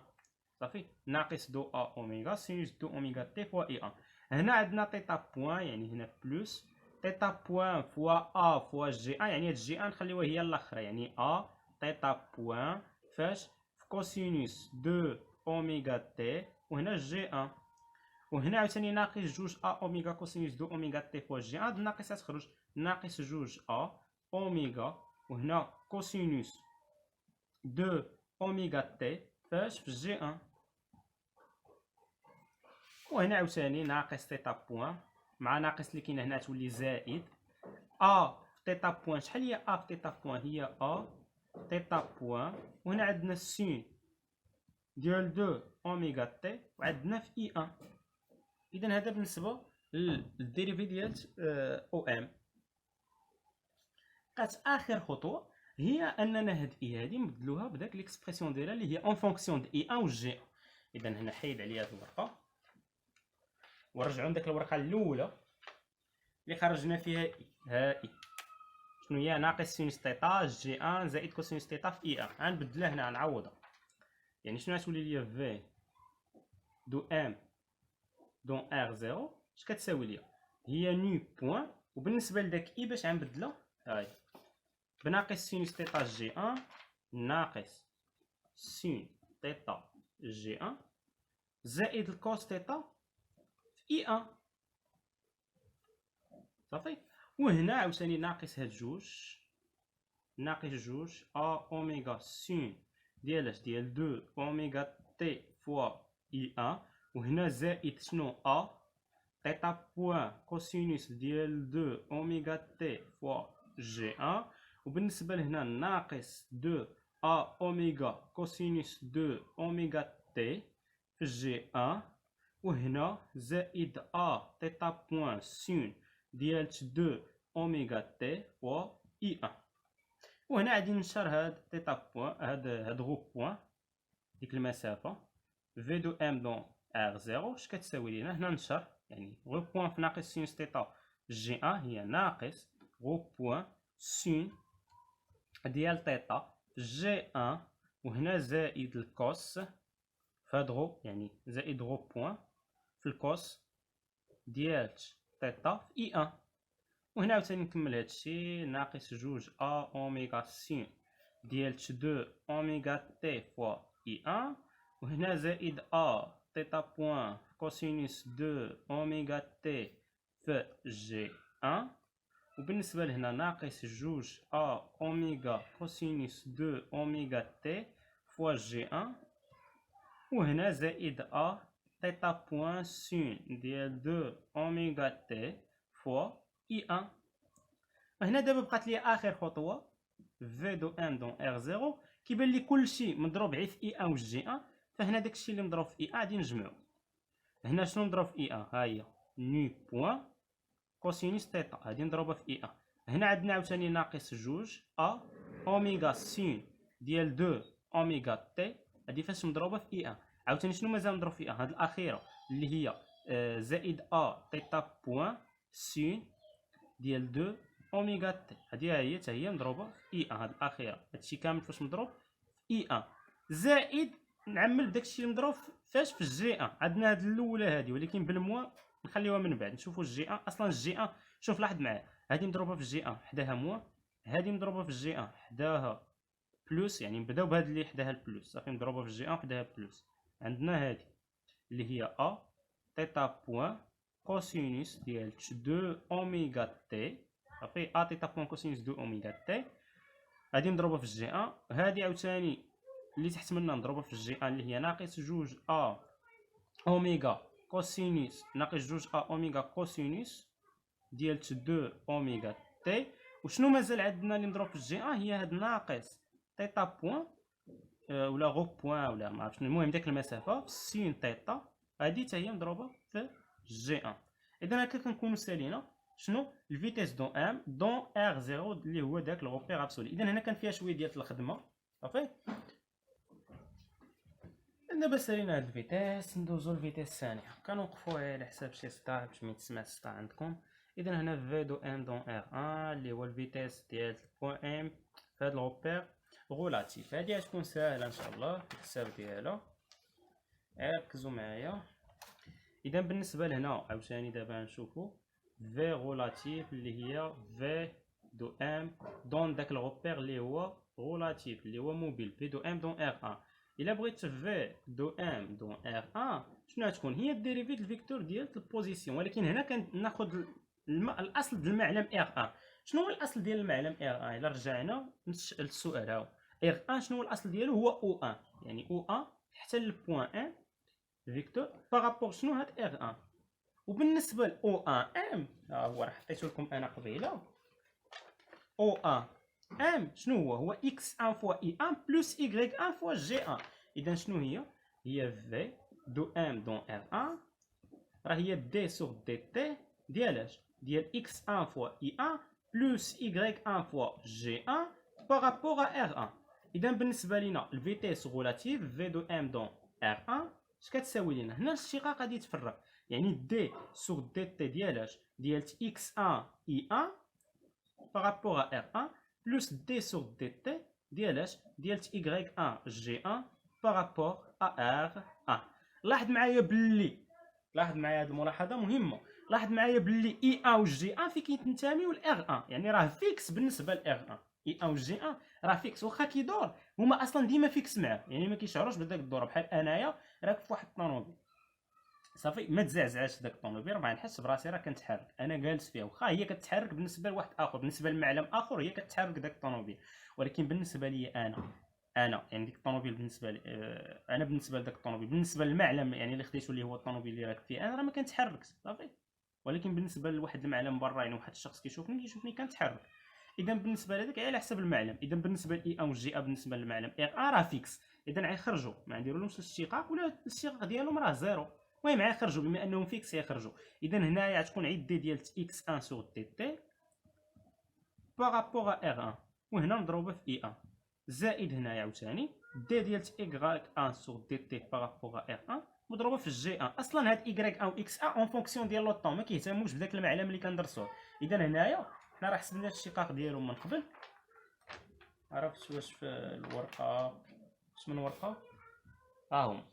صافي ناقص دو ا اوميغا سينوس دو اوميغا تي فوا اي 1. هنا عندنا تيتا بوين يعني هنا بلوس تيتا بوين فوا ا فوا جي 1، يعني هاد جي 1 نخليوها هي الاخرى، يعني ا تيتا بوين فاش في كوسينوس دو اوميغا تي وهنا جي 1. وهنا عاوتاني ناقص جوج ا اوميغا كوسينوس دو اوميغا تي فوا جي 1، الناقص تخرج ناقص جوج ا اوميغا وهنا كوسينوس دو اوميغا تي فاش في جي 1. وهنا عاوتاني ناقص تيتا بوين مع ناقص اللي كاينه هنا تولي زائد ا في تيتا بوين. شحال هي ا في تيتا بوين؟ هي ا تيتا بوين، وهنا عندنا سين ديال دو اوميغا تي وعندنا في اي 1. اذا هذا بالنسبه للديريفي ديال او ام. بقات اخر خطوه هي اننا هاد اي هادي نبدلوها بداك ليكسبرسيون ديالها اللي هي اون فونكسيون دي اي 1 و جي 1. اذا هنا حيد عليا هاد الورقه ورجعوا لديك الورقه الاولى اللي خرجنا فيها اي. ها اي شنو هي؟ ناقص سينوس تيتا جي 1 زائد كوسينوس تيتا في اي 1. غنبدلها هنا نعوضها، يعني شنو غتولي ليا؟ في دو ام دون ار 0 اش كتساوي ليا؟ هي نو بوين، وبالنسبه لداك اي باش غنبدلها هاي بناقص سينوس تيتا جي 1 ناقص سين تيتا جي 1 زائد الكوس تيتا في اي 1 صافي. وهنا عاوتاني ناقص هاد جوج ناقص جوج ا اوميغا سين ديال اش؟ ديال دو اوميغا تي فوا اي 1، وهنا زائد شنو؟ ا تيتا بوان كوسينوس ديال 2 اوميغا تي فوا جي 1. وبالنسبه لهنا ناقص 2 ا اوميغا كوسينوس 2 اوميغا تي في جي 1. وهنا زائد ا تيتا بوان سين ديال 2 اوميغا تي فوا اي 1. وهنا غادي ننشر هاد تيتا بوان هاد غروب بوان ديك المسافه في دو ام دون ار 0 اش كتساوي لينا هنا نشر يعني غروب بوان في ناقص سينوس تيتا جي 1 هي ناقص غروب بوان سين ديال تيتا جي 1. وهنا زائد الكوس في هاد غروب يعني زائد غروب بوان في الكوس ديال تيتا في اي 1. وهنا عاوتاني نكمل هادشي ناقص جوج ا اوميغا سين ديال 2 اوميغا تي فوا اي 1. وهنا زائد ا تيتا بوان كوسينوس 2 اوميغا تي في جي 1. وبالنسبه لهنا ناقص جوج ا اوميغا كوسينوس 2 اوميغا تي فوا جي 1. وهنا زائد ا تيتا بوان سين ديال 2 اوميغا تي فوا اي 1. هنا دابا بقات لي اخر خطوه في دو ان دون ار 0 كيبان لي كلشي مضروب غير في اي 1 و جي 1. فهنا داكشي اللي مضروب في اي 1 غادي نجمعو. هنا شنو مضروب في اي 1 ها هي ني بوان كوسينوس تيتا غادي نضربها في اي 1. هنا عندنا عاوتاني ناقص جوج ا اوميغا سين ديال 2 اوميغا تي هادي فاش مضروبه في اي 1. عاوتاني شنو مازال مضروب في اي 1 هاد الاخيره اللي هي زائد ا تيتا بوان سين ديال 2 اوميغا تي هادي هي حتى هي مضروبه في اي 1 هاد الاخيره. هادشي كامل فاش مضروب في اي 1 زائد نعمل بداكشي اللي مضروب فاش في الجي 1. عندنا هاد الاولى هادي ولكن بالموا نخليوها من بعد نشوفوا الجي 1. اصلا الجي 1 شوف لاحظ معايا هادي مضروبه في الجي 1 حداها موا هادي مضروبه في الجي 1 حداها بلس يعني نبداو بهاد اللي حداها البلس صافي مضروبه في الجي 1 حداها بلس. عندنا هادي اللي هي ا تيتا بوان كوسينوس ديال 2 اوميغا تي صافي ا تيتا بوان كوسينوس 2 اوميغا تي غادي نضربها في الجي 1. هادي عاوتاني اللي تحت منها نضربها في الجي 1 اللي هي ناقص جوج ا اوميغا كوسينوس ناقص جوج ا اوميغا كوسينوس ديال 2 اوميغا تي. وشنو مازال عندنا اللي مضروب في الجي 1 هي هاد ناقص تيتا بوان ولا غو بوان ولا ما عرفتش المهم ديك المسافه في سين تيتا هادي حتى هي مضروبه في جي 1. اذا هكا كنكونوا سالينا شنو الفيتيس دون ام دون ار 0 اللي هو داك الغوبير ابسولي. اذا هنا كان فيها شويه ديال الخدمه صافي. دابا سالينا هاد الفيتيس ندوزو للفيتيس الثانيه كنوقفوها على حساب شي سطا باش ما يتسمع السطا عندكم. اذا هنا في دو ام دون ار 1 اللي هو الفيتيس ديال البوان ام في هاد الغوبير غولاتيف. هادي غتكون ساهله ان شاء الله الحساب ديالها ركزوا معايا. اذا بالنسبه لهنا عاوتاني دابا نشوفوا في غولاتيف اللي هي في دو ام دون داك الغوبير اللي هو غولاتيف اللي هو موبيل في دو ام دون ار 1. الا بغيت في دو ام دون ار 1 شنو غتكون هي الديريفيت الفيكتور ديال البوزيسيون. ولكن هنا كناخذ الاصل ديال المعلم ار 1. شنو هو الاصل ديال المعلم ار 1 الا رجعنا للسؤال هاو ار 1 شنو هو الاصل ديالو هو او 1 يعني او 1 حتى للبوان 1 فيكتور بارابور شنو هاد ار 1. وبالنسبه ل او 1 ام ها هو راه حطيته لكم انا قبيله او 1 ام شنو هو اكس 1 فوا اي 1 بلس ايغريك 1 فوا جي 1. اذا شنو هي في دو ام دون ار 1 راه هي دي سور دي تي ديال اش ديال اكس 1 فوا اي 1 بلس ايغريك 1 فوا جي 1 بارابور ا ار 1. اذا بالنسبه لينا الفيتيس غولاتيف في دو ام دون ار 1 اش كتساوي لينا هنا الاشتقاق غادي يتفرق يعني دي سور دي تي ديال اش ديال اكس 1 اي 1 بارابور ا ار 1 بلس دي سور دي تي ديال اش ديال ايغريك 1 جي 1 بارابور ا ار 1. لاحظ معايا هاد الملاحظه مهمه. لاحظ معايا باللي اي 1 و جي 1 فين كيتنتميو لار 1 يعني راه فيكس بالنسبه لار 1. اي 1 و جي 1 راه فيكس واخا كيدور هما اصلا ديما فيكس معاه يعني ما كيشعروش بداك الدور. بحال انايا راك في واحد الطوموبيل صافي ما تزعزعش داك الطوموبيل ما نحس براسي راه كنتحرك انا جالس فيها واخا هي كتحرك بالنسبه لواحد اخر بالنسبه لمعلم اخر هي كتحرك داك الطوموبيل. ولكن بالنسبه لي انا يعني ديك الطوموبيل بالنسبه لي انا بالنسبه لداك الطوموبيل بالنسبه للمعلم يعني اللي خديتو اللي هو الطوموبيل اللي راك فيه انا راه ما كنتحركش صافي. ولكن بالنسبه لواحد المعلم برا، يعني واحد الشخص كيشوفني كنتحرك. اذا بالنسبه لهذاك على حسب المعلم. اذا بالنسبه لاي ان والجي ا بالنسبه للمعلم ار ان راه فيكس، اذا غيخرجوا ما نديرولهمش الاشتقاق، ولا الاشتقاق ديالهم راه زيرو. المهم غيخرجوا بما انهم فيكس غيخرجوا. اذا هنايا غتكون عيد دي ديال اكس 1 سور دي تي بارابور ار ان، وهنا مضروبه في اي ان، زائد هنايا عاوتاني دي ديال ايكغيك 1 سور دي تي بارابور ار ان مضروبه في الجي ان. اصلا هاد ايكغيك ان و اكس ان اون فونكسيون ديال لو طون، ما كيهتموش بداك المعلم اللي كندرسوه. اذا هنايا حنا راه حسبنا الاشتقاق ديالهم من قبل. عرفت واش في الورقه؟ اش من ورقه ها هما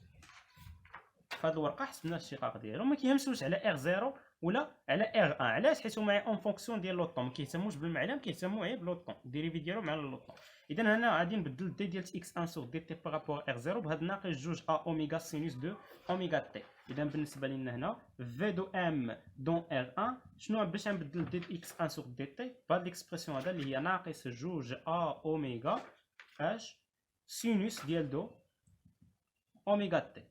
في هاد الورقه حسبنا الاشتقاق ديالهم. ما كيهمش على ار 0 ولا على ار 1. علاش؟ حيت هما اون فونكسيون ديال لو طون، ما كيهتموش بالمعلم، كيهتموا غير بلو طون، الديريفي ديالهم على لو طون. اذا هنا غادي نبدل دي ديال اكس 1 سور دي تي بارابور ار 0 بهاد ناقص جوج ا اوميغا سينوس دو اوميغا تي. اذا بالنسبه لنا هنا في دو ام دون ار 1 شنو باش نبدل دي اكس 1 سور دي تي بهاد ليكسبرسيون هذا اللي هي ناقص جوج ا اوميغا اش سينوس ديال دو اوميغا تي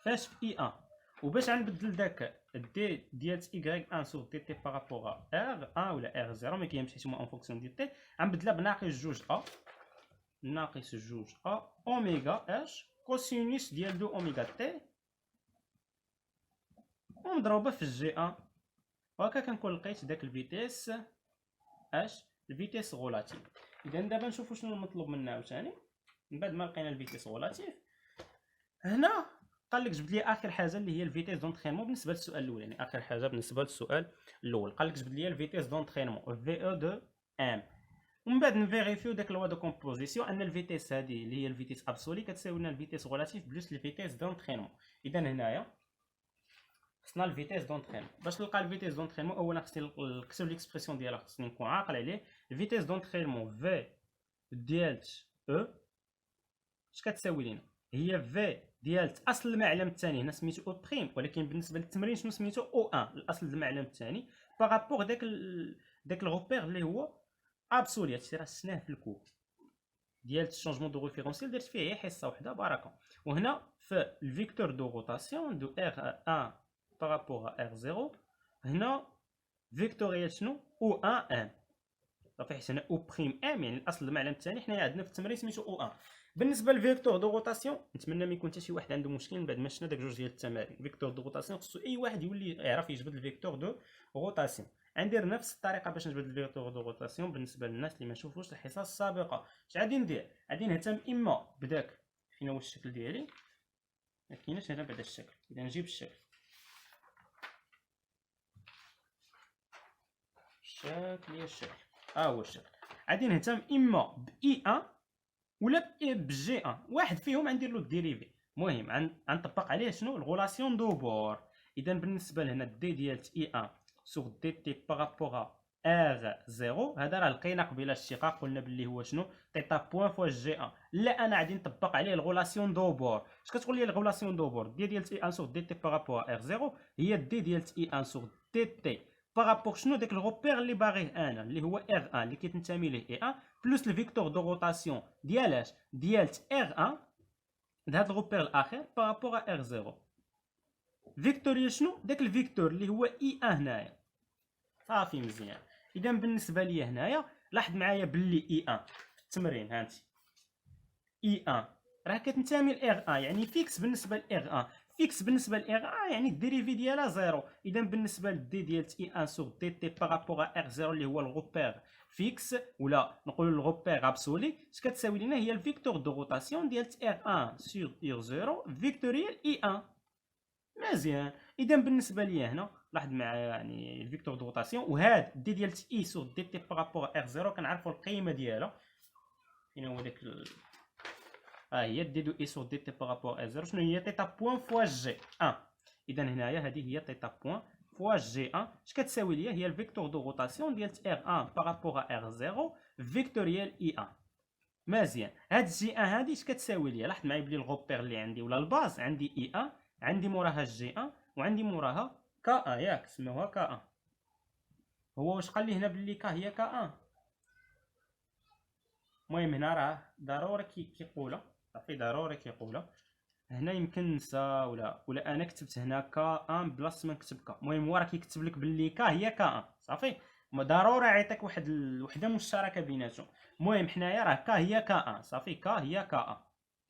فاش في اي ان. وباش غنبدل داك دي ديال ايكغيك 1 سور دي تي بارابور ار 1 ولا ار 0 ما كيهمش حيت هما اون فونكسيون ديال تي، غنبدلها بناقص جوج ا ناقص جوج ا اوميغا اش كوسينوس ديال دو اوميغا تي ومضروبه في الجي ان. وهكا كنكون لقيت داك الفيتيس اش الفيتيس غولاتيف. اذا دابا نشوفوا شنو المطلوب منا عاوتاني من بعد ما لقينا الفيتيس غولاتيف. هنا قال لك جبد لي اخر حاجه اللي هي الفيتيس دونترينمون بالنسبه للسؤال الاول، يعني اخر حاجه بالنسبه للسؤال الاول قال لك جبد لي الفيتيس دونترينمون في او دو ام، ومن بعد نفيريفيو داك لوا دو كومبوزيسيون ان الفيتيس هذه اللي هي الفيتيس ابسولي كتساوي لنا الفيتيس غولاتيف بلس الفيتيس دونترينمون. اذا هنايا خصنا الفيتيس دونترينمون. باش نلقى الفيتيس دونترينمون اولا خصني نكتب ليكسبرسيون ديالها، خصني نكون عاقل عليه. الفيتيس دونترينمون في ديال او اش كتساوي لنا؟ هي في ديال اصل المعلم الثاني، هنا سميتو او بريم، ولكن بالنسبه للتمرين شنو سميتو او 1 الاصل المعلم الثاني بارابور داك الغوبير اللي هو ابسولي. هادشي راه شفناه في الكور ديال الشونجمون دو ريفيرونسيال، درت فيه غير حصه وحده بركه. وهنا في الفيكتور دو روتاسيون دو ار 1 بارابور ار 0 هنا فيكتوريال شنو او 1 ام صافي، حيت هنا او بريم ام يعني الاصل المعلم الثاني حنايا عندنا في التمرين سميتو او 1. بالنسبه للفيكتور دو روتاسيون نتمنى ما يكون حتى شي واحد عنده مشكل من بعد ما شفنا داك جوج ديال التمارين. فيكتور دو روتاسيون خصو اي واحد يولي يعرف يجبد الفيكتور دو روتاسيون. غندير نفس الطريقه باش نجبد الفيكتور دو روتاسيون بالنسبه للناس اللي ما شافوش الحصص السابقه. اش غادي ندير؟ غادي نهتم اما بداك فين هو الشكل ديالي، ما كايناش هنا بعدا الشكل. اذا نجيب الشكل هي الشكل هو الشكل. غادي نهتم اما باي ان ولا بجي ان، واحد فيهم غندير له الديريفي. المهم غنطبق عليه شنو الغولاسيون دو بور. اذا بالنسبه لهنا دي ديال اي ان سور دي تي بارابور ار 0 هذا راه لقينا قبيله الاشتقاق قلنا باللي هو شنو تيتا بوين فوا جي ان. لا انا غادي نطبق عليه الغولاسيون دو بور. اش كتقول لي الغولاسيون دو بور؟ دي ديال اي ان سور دي تي بارابور ار 0 هي دي ديال اي ان سور دي تي بارابور شنو داك الغوبير اللي باغيه انا اللي هو ار 1 اللي كيتنتمي ليه اي 1 بلس الفيكتور دو روتاسيون ديال ار 1 لهاد الغوبير الاخر بارابور ار 0. فيكتوريال شنو داك الفيكتور اللي هو اي 1 هنايا. صافي مزيان. اذا بالنسبه ليا هنايا لاحظ معايا باللي اي 1 في التمرين هانتي اي 1 راه كتنتمي لار 1 يعني فيكس بالنسبه لار 1. فيكس بالنسبه لار 1 يعني الديريفي ديالها زيرو. اذا بالنسبه لدي ديال اي 1 سور دي تي بارابور ار 0 اللي هو الغوبير فيكس ولا نقولوا الغوبير ابسولي، اش كتساوي لنا؟ هي الفيكتور دو روتاسيون ديال ار 1 سور ار 0 فيكتوريال اي 1. مزيان. اذا بالنسبه ليا هنا لاحظ معايا يعني الفيكتور دو روتاسيون وهاد دي ديال اي سور دي تي بارابور ار 0 كنعرفوا القيمه ديالها فين هو داك هي دي دو اي سور دي تي بارابور ا 0 شنو هي تيتا بوين فوا جي 1. اذا هنايا هذه هي تيتا بوين فوا جي 1 اش كتساوي ليا؟ هي الفيكتور دو روتاسيون ديال ار 1 بارابور ار 0 فيكتوريال اي 1. مزيان. هاد جي 1 هادي اش كتساوي ليا؟ لاحظ معايا بلي الغوبير اللي عندي ولا الباز عندي اي 1 عندي موراها جي 1 وعندي موراها ك 1 ياك سموها ك 1. هو واش قال لي هنا بلي ك هي ك 1؟ المهم هنا راه ضروري كيقولها صافي ضروري كيقولها هنا يمكن ننسى ولا انا كتبت هنا كا ان بلاص ما نكتب كا. المهم هو راه كيكتب لك باللي كا هي كا ان صافي. ما ضروري يعطيك واحد الوحده مشتركه بيناتهم. المهم حنايا راه كا هي كا ان صافي. كا هي كا ان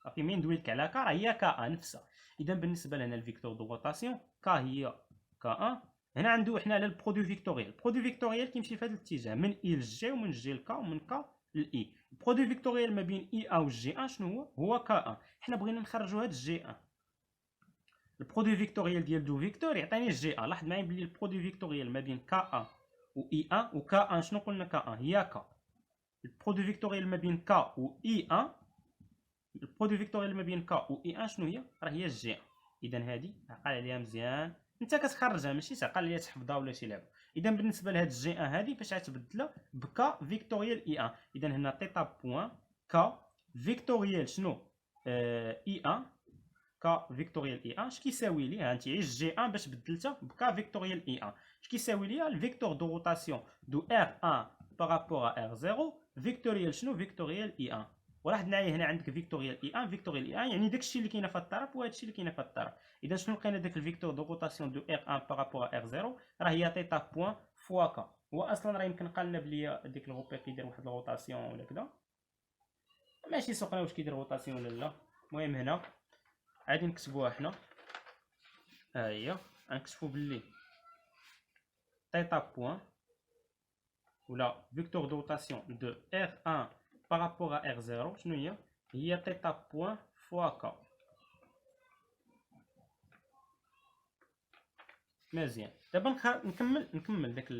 صافي. مين دوي لك على كا راه هي كا ان نفسها. اذا بالنسبه لنا الفيكتور دو روتاسيون كا هي كا ان. هنا عنده حنا على البرودوي فيكتوريال. البرودوي فيكتوريال كيمشي في هذا الاتجاه من اي لجي ومن جي لكا ومن كا لاي. البرودوي فيكتوريال ما بين اي ا و جي ان شنو هو كا ان. حنا بغينا نخرجوا هذا الجي ان. البرودوي فيكتوريال ديال دو فيكتور يعطيني جي ان. لاحظ معايا بلي البرودوي فيكتوريال ما بين كا ان و اي ان و كا ان شنو قلنا كا ان هي كا. البرودوي فيكتوريال ما بين كا و اي ان. البرودوي فيكتوريال ما بين كا و اي ان شنو هي راه هي جي ان. اذا هذه عقل عليها مزيان. انت كتخرجها ماشي تعقل عليها تحفظها ولا شي لعبه. اذا بالنسبه لهاد الجي ان هذه فاش غتبدلها بكا فيكتوريال اي ان. اذا هنا تيتا بوين كا فيكتوريال شنو اي ان. كا فيكتوريال اي ان اش كيساوي لي. ها انت عيش جي ان باش بدلتها بكا فيكتوريال اي ان. اش كيساوي لي الفيكتور دو روتاسيون دو ار 1 بارابور ا ار 0 فيكتوريال شنو فيكتوريال اي ان. ولاحظ معايا هنا عندك فيكتوريال اي ان. فيكتوريال اي ان يعني داكشي اللي كاين في الطرف وهذا الشيء اللي كاين في الطرف. اذا شنو لقينا داك الفيكتور دو روتاسيون دو ار 1 بارابور ا ار 0 راه هي تيتا بوين فوا كا. هو اصلا راه يمكن قالنا بلي ديك الغوبير كيدير واحد الروتاسيون ولا كذا. ماشي سوقنا واش كيدير روتاسيون ولا لا. المهم هنا غادي نكتبوها حنا. ها هي غنكتبو بلي تيتا بوين ولا فيكتور دو روتاسيون دو R1 par rapport à R0 شنو هي تيتا بوين فوا كا. مزيان. دابا نكمل داك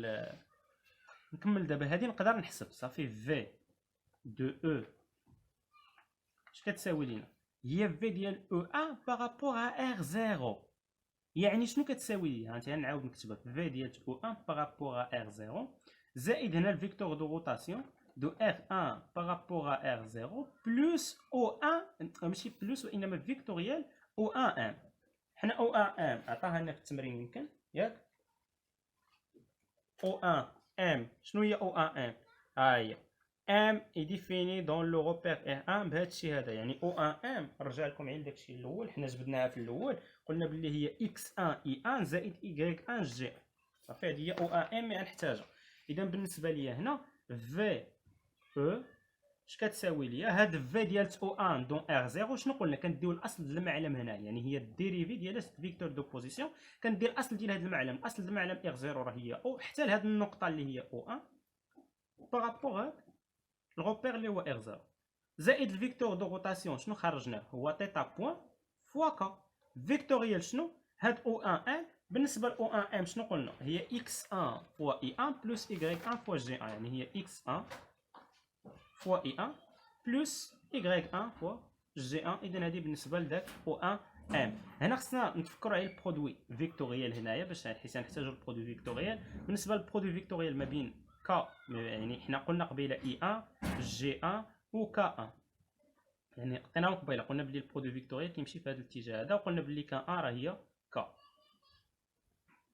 نكمل دابا هادي نقدر نحسب صافي. في دو او اش كتساوي لينا هي في ديال او 1 بارابور ا ار 0. يعني شنو كتساوي لي. ها انت نعاود نكتبها في ديال او 1 بارابور ا ار 0 زائد هنا الفيكتور دو روتاسيون دو R1 par rapport à R0 plus O1 ماشي بلوس وانما فيكتوريال O1M. حنا O1M عطاها لنا في التمرين يمكن ياك. O1M شنو هي O1M. ها هي M est défini dans le repère R1 بهذا الشيء هذا. يعني O1M نرجع لكم على داكشي الاول حنا جبدناها في الاول. قلنا بلي هي X1 E1 زائد Y1 G. صافي هذه هي O1M اللي غنحتاجها. اذا بالنسبه ليا هنا في او اش كتساوي ليا هاد في ديال او 1 دون ار 0 شنو قلنا كنديو الاصل ديال المعلم هنا. يعني هي الديريفي ديال فيكتور دو بوزيسيون. كندير الاصل ديال هاد المعلم. الاصل ديال المعلم ار 0 راه هي او حتى لهاد النقطه اللي هي او 1 بارابور هاد الغوبير اللي هو ار 0 زائد الفيكتور دو روتاسيون شنو خرجناه هو تيتا بوين فوا كا. فيكتوريال شنو هاد او 1 ان. بالنسبه ل O1 ام شنو قلنا هي x1 فوا e1 بلس y1 فوا g1. يعني هي x1 فوا e1 بلس y1 فوا g1. اذا هذه بالنسبه لذاك O1 ام. هنا خصنا نتفكروا على البرودوي فيكتوريال هنايا باش حيت نحتاجوا البرودوي فيكتوريال. بالنسبه للبرودوي فيكتوريال ما بين ك يعني حنا قلنا قبيله e1 g1 و k1. يعني عطيناهم قبيله قلنا بلي البرودوي فيكتوريال كيمشي في هذا الاتجاه هذا. وقلنا بلي ك1 راه هي ك.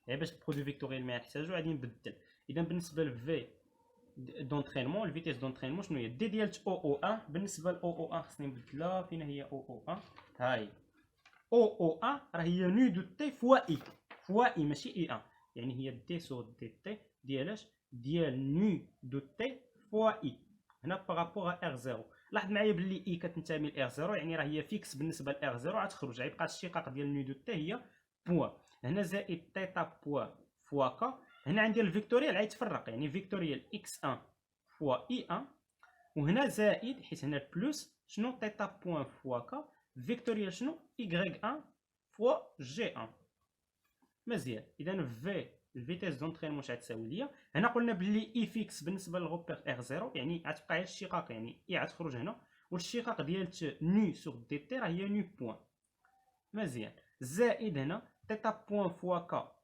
باش البرودوي فيكتوريال ما نحتاجو غادي نبدل. اذا بالنسبه لفي دونطرينمون الفيتيس دونطرينمون شنو هي دي ديال او او 1. بالنسبه ل او او 1 خصني نبدلها. فين هي او او 1 ها هي او او 1 راه هي نو دو تي فوا اي. فوا اي ماشي اي 1. يعني هي دي سور دي تي ديالاش ديال نو دو تي فوا اي. هنا بارابور ار 0. لاحظ معايا بلي اي كتنتمي ل ار 0 يعني راه هي فيكس بالنسبه ل ار 0 غتخرج غيبقى الشقاق ديال نو دو تي هي بوان. هنا زائد تيتا بوان فوا كا. هنا عندي الفيكتوريال غيتفرق يعني فيكتوريال x1 فوا e1 وهنا زائد حيت هنا البلوس شنو تيتا بوان فوا كا فيكتوريال شنو y1 فوا g1. مزيان. اذا في الفيتيس دونطرينمون واش غتساوي ليا. هنا قلنا بلي اي فيكس بالنسبه للغوبير ار 0 يعني غتبقى غير الشقاق يعني اي غتخرج هنا والشقاق ديال نو سور دي تي راه هي نو بوان. مزيان. زائد هنا تيتا بوان فوا كا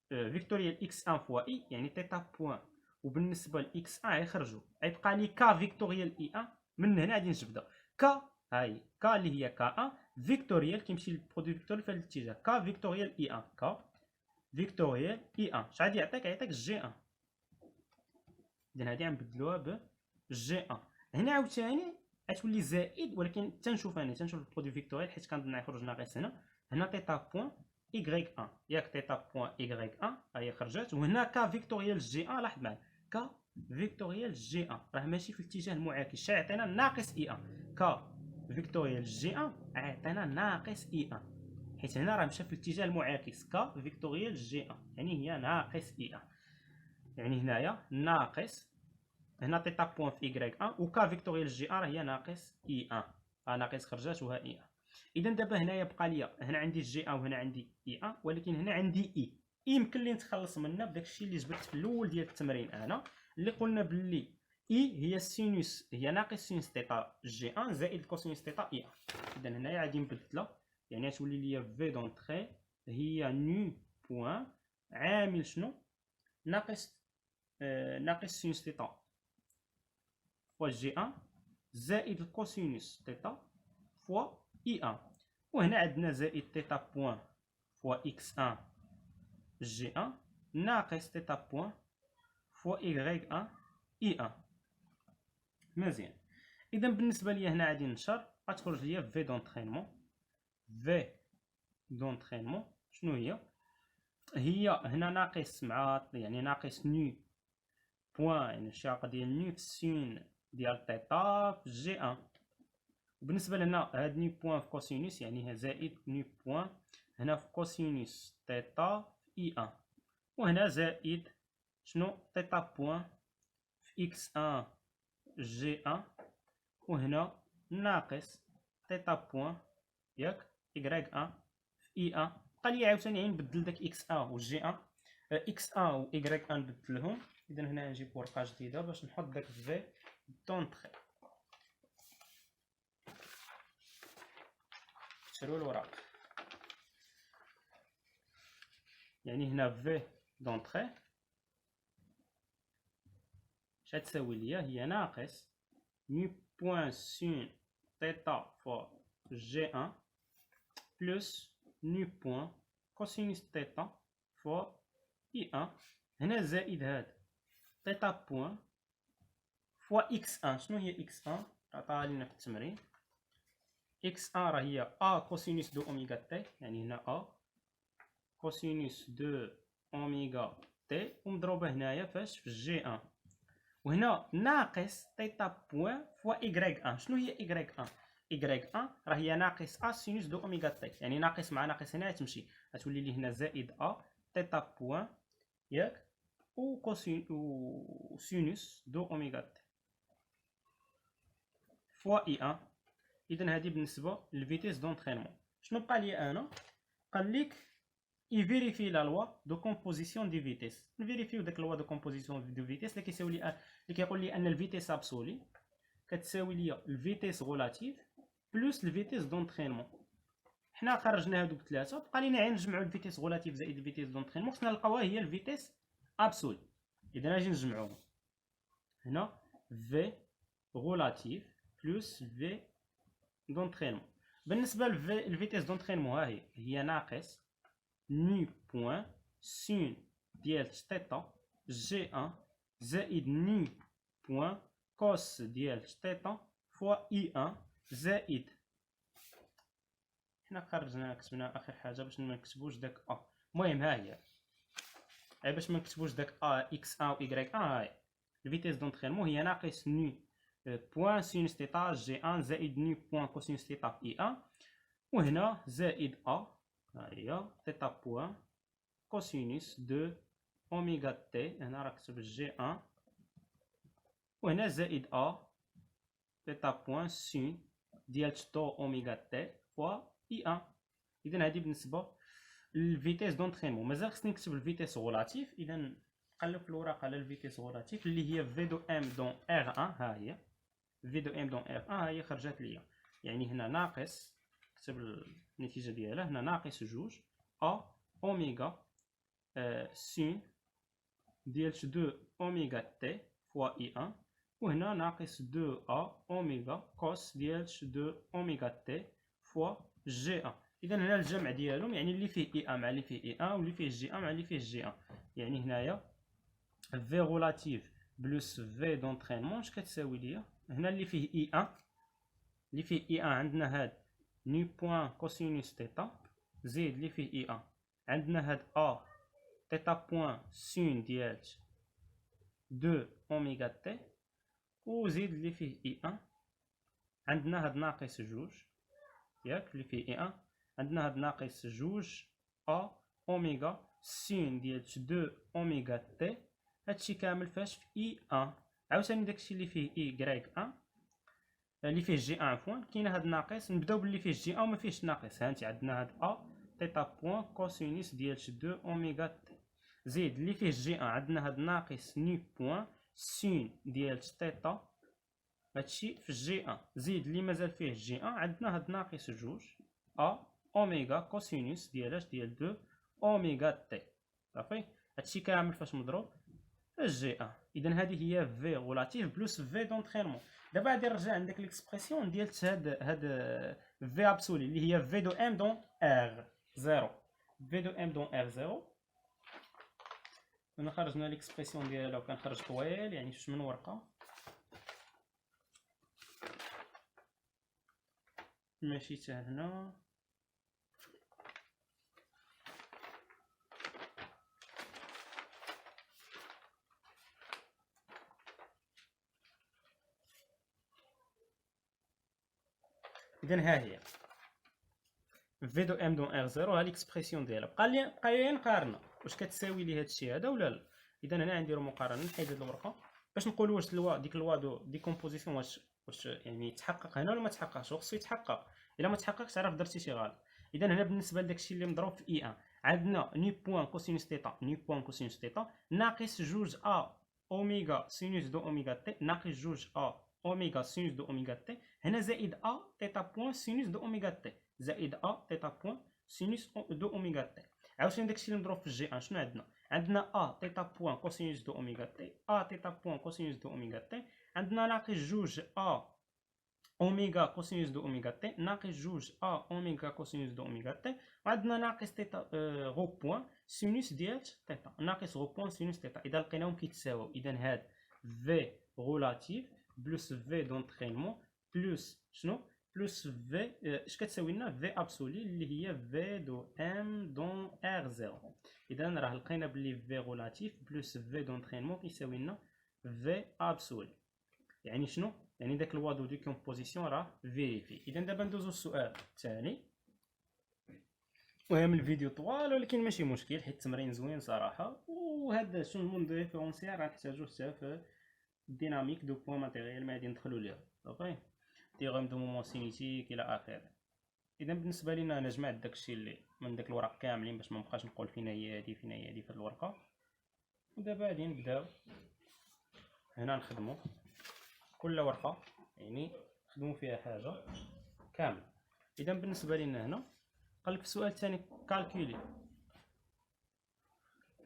فيكتوريال x1 فوا اي يعني تيتا بوان. وبالنسبه ل x1 غيخرجوا غيبقى لي ك فيكتوريال اي 1. من هنا غادي نجبدها ك هاي ك اللي هي ك 1 فيكتوريال كيمشي للبرودوي فيكتوريال في هذا الاتجاه ك فيكتوريال اي 1 ك فيكتوريال اي 1. اش غادي يعطيك جي 1. اذا هادي غنبدلوها ب جي 1. هنا عاوتاني غتولي زائد، ولكن تنشوف البرودوي فيكتوريال حيت كنظن يخرج ناقص هنا تيتا بوان ايغريك ان، ياك تيتا بوان ايغريك ان ها هي خرجت. وهنا ك فيكتوريال جي ان، لاحظ معايا ك فيكتوريال جي ان راه ماشي في الاتجاه المعاكس، شا عطينا ناقص اي ان. ك فيكتوريال جي ان عطينا ناقص اي ان، حيت هنا راه مشى في الاتجاه المعاكس. ك فيكتوريال جي ان يعني هي ناقص اي ان، يعني هنايا ناقص، هنا تيتا بوان في ايغريك ان، وكا فيكتوريال جي ان راه هي ناقص اي ان، ها ناقص خرجات وها اي ان. اذا دابا هنايا بقى لي هنا عندي جي ان وهنا عندي اي ان، ولكن هنا عندي اي يمكن لي نتخلص منها بداك الشيء اللي جبت في الاول ديال التمرين انا، اللي قلنا باللي اي هي السينوس، هي ناقص سينوس تيتا جي ان زائد كوسينوس تيتا اي ان. اذا هنايا غادي نبدلها، يعني غتولي لي في دونطري هي نو بوان عامل شنو ناقص ناقص سينوس تيتا فوا جي ان زائد الكوسينوس تيتا فوا اي ان. وهنا عندنا زائد تيتا بوان فوا اكس ان جي ان ناقص تيتا بوان فوا ايغريك ان اي ان. مزيان. اذا بالنسبه ليا هنا غادي نشر، غتخرج ليا في دونطرينمون. في دونطرينمون شنو هي؟ هي هنا ناقص مع يعني ناقص نو بوان، يعني الشاقه ديال نو في السين ديال تيتا في جي ان. وبالنسبه لهنا هاد نو بوان في كوسينوس يعني زائد نو بوان هنا في كوسينوس تيتا في اي ان. وهنا زائد شنو تيتا بوان في اكس ان جي ان. وهنا ناقص تيتا بوان ياك ايغريك ان في اي ان. بقى لي عاوتاني نبدل داك اكس ان و جي ان، اكس ان و ايغريك ان نبدلهم. اذا هنا نجيب ورقه جديده باش نحط داك في دونطري. شرو الوراق، يعني هنا في دونطري اش غتساوي ليا؟ هي ناقص نو بوان سين تيتا فوا جي ان بلس نو بوان كوسينوس تيتا فوا اي ان. هنا زائد هاد تيتا بوان فوا اكس ان. شنو هي اكس ان؟ عطاها لينا في التمرين. اكس ان راه هي ا كوسينوس دو اوميغا تي، يعني هنا ا كوسينوس دو اوميغا تي ومضروبه هنايا فاش في جي ان. وهنا ناقص تيتا بوان فوا ايغريك ان. شنو هي ايغريك ان؟ ايغريك ان راه هي ناقص ا سينوس دو اوميغا تي، يعني ناقص مع ناقص هنا تمشي، غتولي لي هنا زائد ا تيتا بوان ياك و كوسين و سينوس دو اوميغا تي فوا اي ان. اذا هذه بالنسبه للفيتيس دونطرينمون. شنو بقى لي انا؟ قال لك يفيريفي لا لوا دو كومبوزيسيون دي فيتيس. نفيريفيو داك لوا دو كومبوزيسيون دو فيتيس اللي كيساوي لي اللي كيقول لي ان الفيتيس ابسولي كتساوي لي الفيتيس غولاتيف بلس الفيتيس دونطرينمون. حنا خرجنا هادوك ثلاثه، بقى لينا غير نجمعوا الفيتيس غولاتيف زائد الفيتيس دونطرينمون، خصنا نلقاوها هي الفيتيس ابسولي. اذا اجي نجمعوهم هنا في غولاتيف بلس في دونطرينمون. بالنسبه للفيتيس دونطرينمون ها هي ناقص نو بوان سين ديال تيتا جي ان زائد نو بوان كوس ديال تيتا فوا اي ان زائد، حنا خرجنا كتبنا اخر حاجه باش ما نكتبوش داك ا. المهم ها هي باش ما نكتبوش داك ا اكس ان و ايغريك ان. هاي الفيتيس دونطرينمون هي ناقص نو بوان سينوس تيتا جي ان زائد نو بوان كوسينوس تيتا في اي ان. وهنا زائد ا ها هي تيتا بوان كوسينوس دو اوميغا تي، هنا راه كتب جي ان. وهنا زائد ا تيتا بوان سين ديال دو اوميغا تي فوا اي ان. اذا هذه بالنسبه للفيتيس دونطرينمون. مازال خصني نكتب الفيتيس غولاتيف. اذا نقلب في الورقه على الفيتيس غولاتيف اللي هي في دو ام دون ار 1. ها هي في دو ام دون ار 1 ها هي خرجت ليا، يعني هنا ناقص، نكتب النتيجه ديالها هنا ناقص جوج ا اوميغا سين ديال دو اوميغا تي فوا اي ان. وهنا ناقص دو ا اوميغا كوس ديال دو اوميغا تي فوا جي ان. اذا هنا الجمع ديالهم يعني اللي فيه اي ان مع اللي فيه اي ان واللي فيه جي ان مع اللي فيه جي ان. يعني هنايا في غولاتيف بلس في دونطرينمون اش كتساوي ليا؟ هنا اللي فيه اي ان اللي فيه اي ان عندنا هاد ني بوان كوسينوس تيتا، زيد اللي فيه اي ان عندنا هاد ا تيتا بوان سين ديال 2 اوميغا تي، وزيد اللي فيه اي ان عندنا هاد ناقص جوج، ياك اللي فيه اي ان عندنا هاد ناقص جوج ا اوميغا سين ديال 2 اوميغا تي. هادشي كامل فاش في اي ان. عاوتاني داكشي اللي فيه اي كرايك ان اللي فيه جي ان عفوا كاين هاد الناقص، نبداو باللي فيه جي ان وما فيهش ناقص. هانتي عندنا هاد ا تيتا بوان كوسينوس ديال 2 اوميغا تي، زيد اللي فيه جي ان عندنا هاد ناقص ني بوان سين ديال تيتا، هادشي في جي ان، زيد اللي مازال فيه جي ان عندنا هاد ناقص جوج ا اوميغا كوسينوس ديال اش ديال 2 اوميغا تي. صافي هادشي كامل فاش مضروب في جي ان. اذا هذه هي في غولاتيف بلس في دونترينمون. دابا غادي نرجع عندك ليكسبرسيون ديال هاد في ابسولي اللي هي في دو ام دون ار زيرو، في دو ام دون ار زيرو. هنا خرجنا ليكسبرسيون ديالها وكنخرج طويل يعني شوش من ورقه، ماشي حتى هنا. اذا ها هي في دو ام دون ار زيرو، ها ليكسبرسيون ديالها. بقى لي نقارنها واش كتساوي لي هادشي هذا ولا لا. اذا هنا غنديرو مقارنه، نحيد هاد الورقه باش نقولوا واش ديك الوا دو ديكومبوزيسيون واش يعني تحقق هنا ولا ما تحققش. خصو يتحقق، الا ما تحققش عرف درتي شي غلط. اذا هنا بالنسبه لداكشي اللي مضروب في اي ان عندنا ني بوان كوسينوس تيتا، ني بوان كوسينوس تيتا ناقص جوج ا اوميغا سينوس دو اوميغا تي ناقص جوج ا اوميغا سينوس دو اوميغا تي، هنا زائد ا تيتا بوان سينوس دو اوميغا تي، زائد ا تيتا بوان سينوس دو اوميغا تي. عاوتاني داكشي اللي مضروب في الجي ان شنو عندنا؟ عندنا ا تيتا بوان كوسينوس دو اوميغا تي، ا تيتا بوان كوسينوس دو اوميغا تي، عندنا ناقص جوج ا اوميغا كوسينوس دو اوميغا تي ناقص جوج ا اوميغا كوسينوس دو اوميغا تي، وعندنا ناقص تيتا غو بوان سينوس ديال تيتا، ناقص غو بوان سينوس تيتا. اذا لقيناهم كيتساويو، اذا هاد في غولاتيف بلس في دونترينمون بلس شنو بلس في اش كتساوي لنا في ابسولي اللي هي في دو ام دون ار زيرو. اذا راه لقينا بلي في غولاتيف بلس في دونترينمون كيساوي لنا في ابسولي. يعني شنو؟ يعني داك الوا دو ديكومبوزيسيون راه فيريفي. اذا دابا ندوزو للسؤال الثاني، وهي الفيديو طوال ولكن ماشي مشكل حيت التمرين زوين صراحه. وهذا شنو المون دو ريفيرونسيال غنحتاجو حتى في الديناميك دو بوان ماتيريال ما غادي ندخلو ليها. صافي تيغم دو مومون سينيتيك الى اخره. اذا بالنسبه لينا انا جمعت داكشي اللي من داك الوراق كاملين باش ما نبقاش نقول فينا هي هادي فينا هي هادي في هاد الورقه. ودابا غادي نبداو هنا نخدمو كل ورقه يعني نخدمو فيها حاجه كامله. اذا بالنسبه لينا هنا قالك في السؤال الثاني كالكولي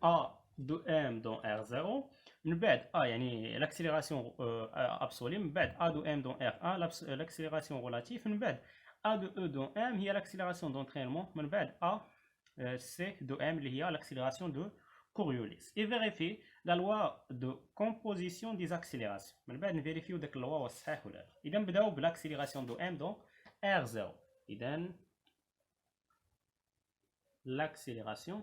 ا دو ام دون ار زيرو، من بعد يعني لاكسيليراسيون ابسولي، من بعد ا دو ام دون ار لاكسيليراسيون غولاتيف، من بعد ا دو او دون ام هي لاكسيليراسيون دونترينمون، من بعد ا سي دو ام اللي هي لاكسيليراسيون دو كوريوليس. اي فيريفي لا لوا دو كومبوزيسيون دي زاكسيليراسيون، من بعد نفيريفيو داك اللوا واش صحيح ولا لا. اذا نبداو بالاكسيليراسيون دو ام دون ار زيرو. اذا l'accélération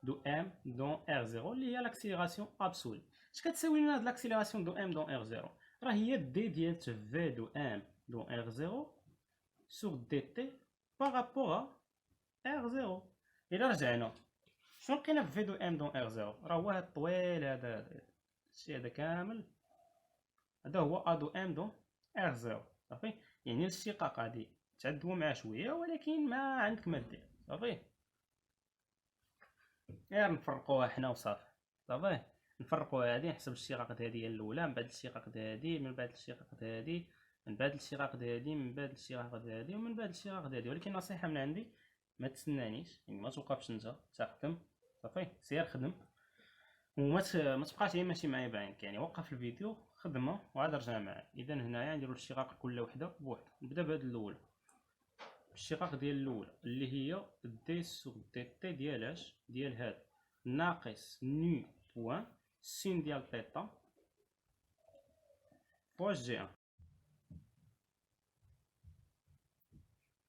de m dans r0 اللي هي l'accélération absolue. اش كتساوي لنا هاد l'accélération de m dans r0؟ راه هي دي ديال v de m dans r0 sur dt par rapport à r0. الا رجعنا شنو لقينا في v de m dans r0؟ راه هو هاد الطويل هذا الشيء هذا كامل، هذا هو a de m dans r0. صافي يعني الاشتقاق غادي تعدو معاه شويه ولكن ما عندك ما دير. صافي غير نفرقوها حنا وصافي. صافي نفرقوها هادي نحسب الاشتقاق هادي هي الاولى، من بعد الاشتقاق هادي، من بعد الاشتقاق هادي، من بعد الاشتقاق هادي، من بعد الاشتقاق هادي، ومن بعد الاشتقاق هادي. ولكن نصيحه من عندي ما تسنانيش، يعني ما توقفش انت تخدم. صافي سير خدم وما تبقاش غير ماشي معايا بعينك، يعني وقف الفيديو خدمه وعاد رجع معايا. اذا هنايا نديرو الاشتقاق كل وحده بوحده. نبدا بهاد الاولى، الاشتقاق ديال الاولى اللي هي دي سور دي تي ديال اش ديال هاد ناقص ني بوان سين ديال تيتا فوا جي ان.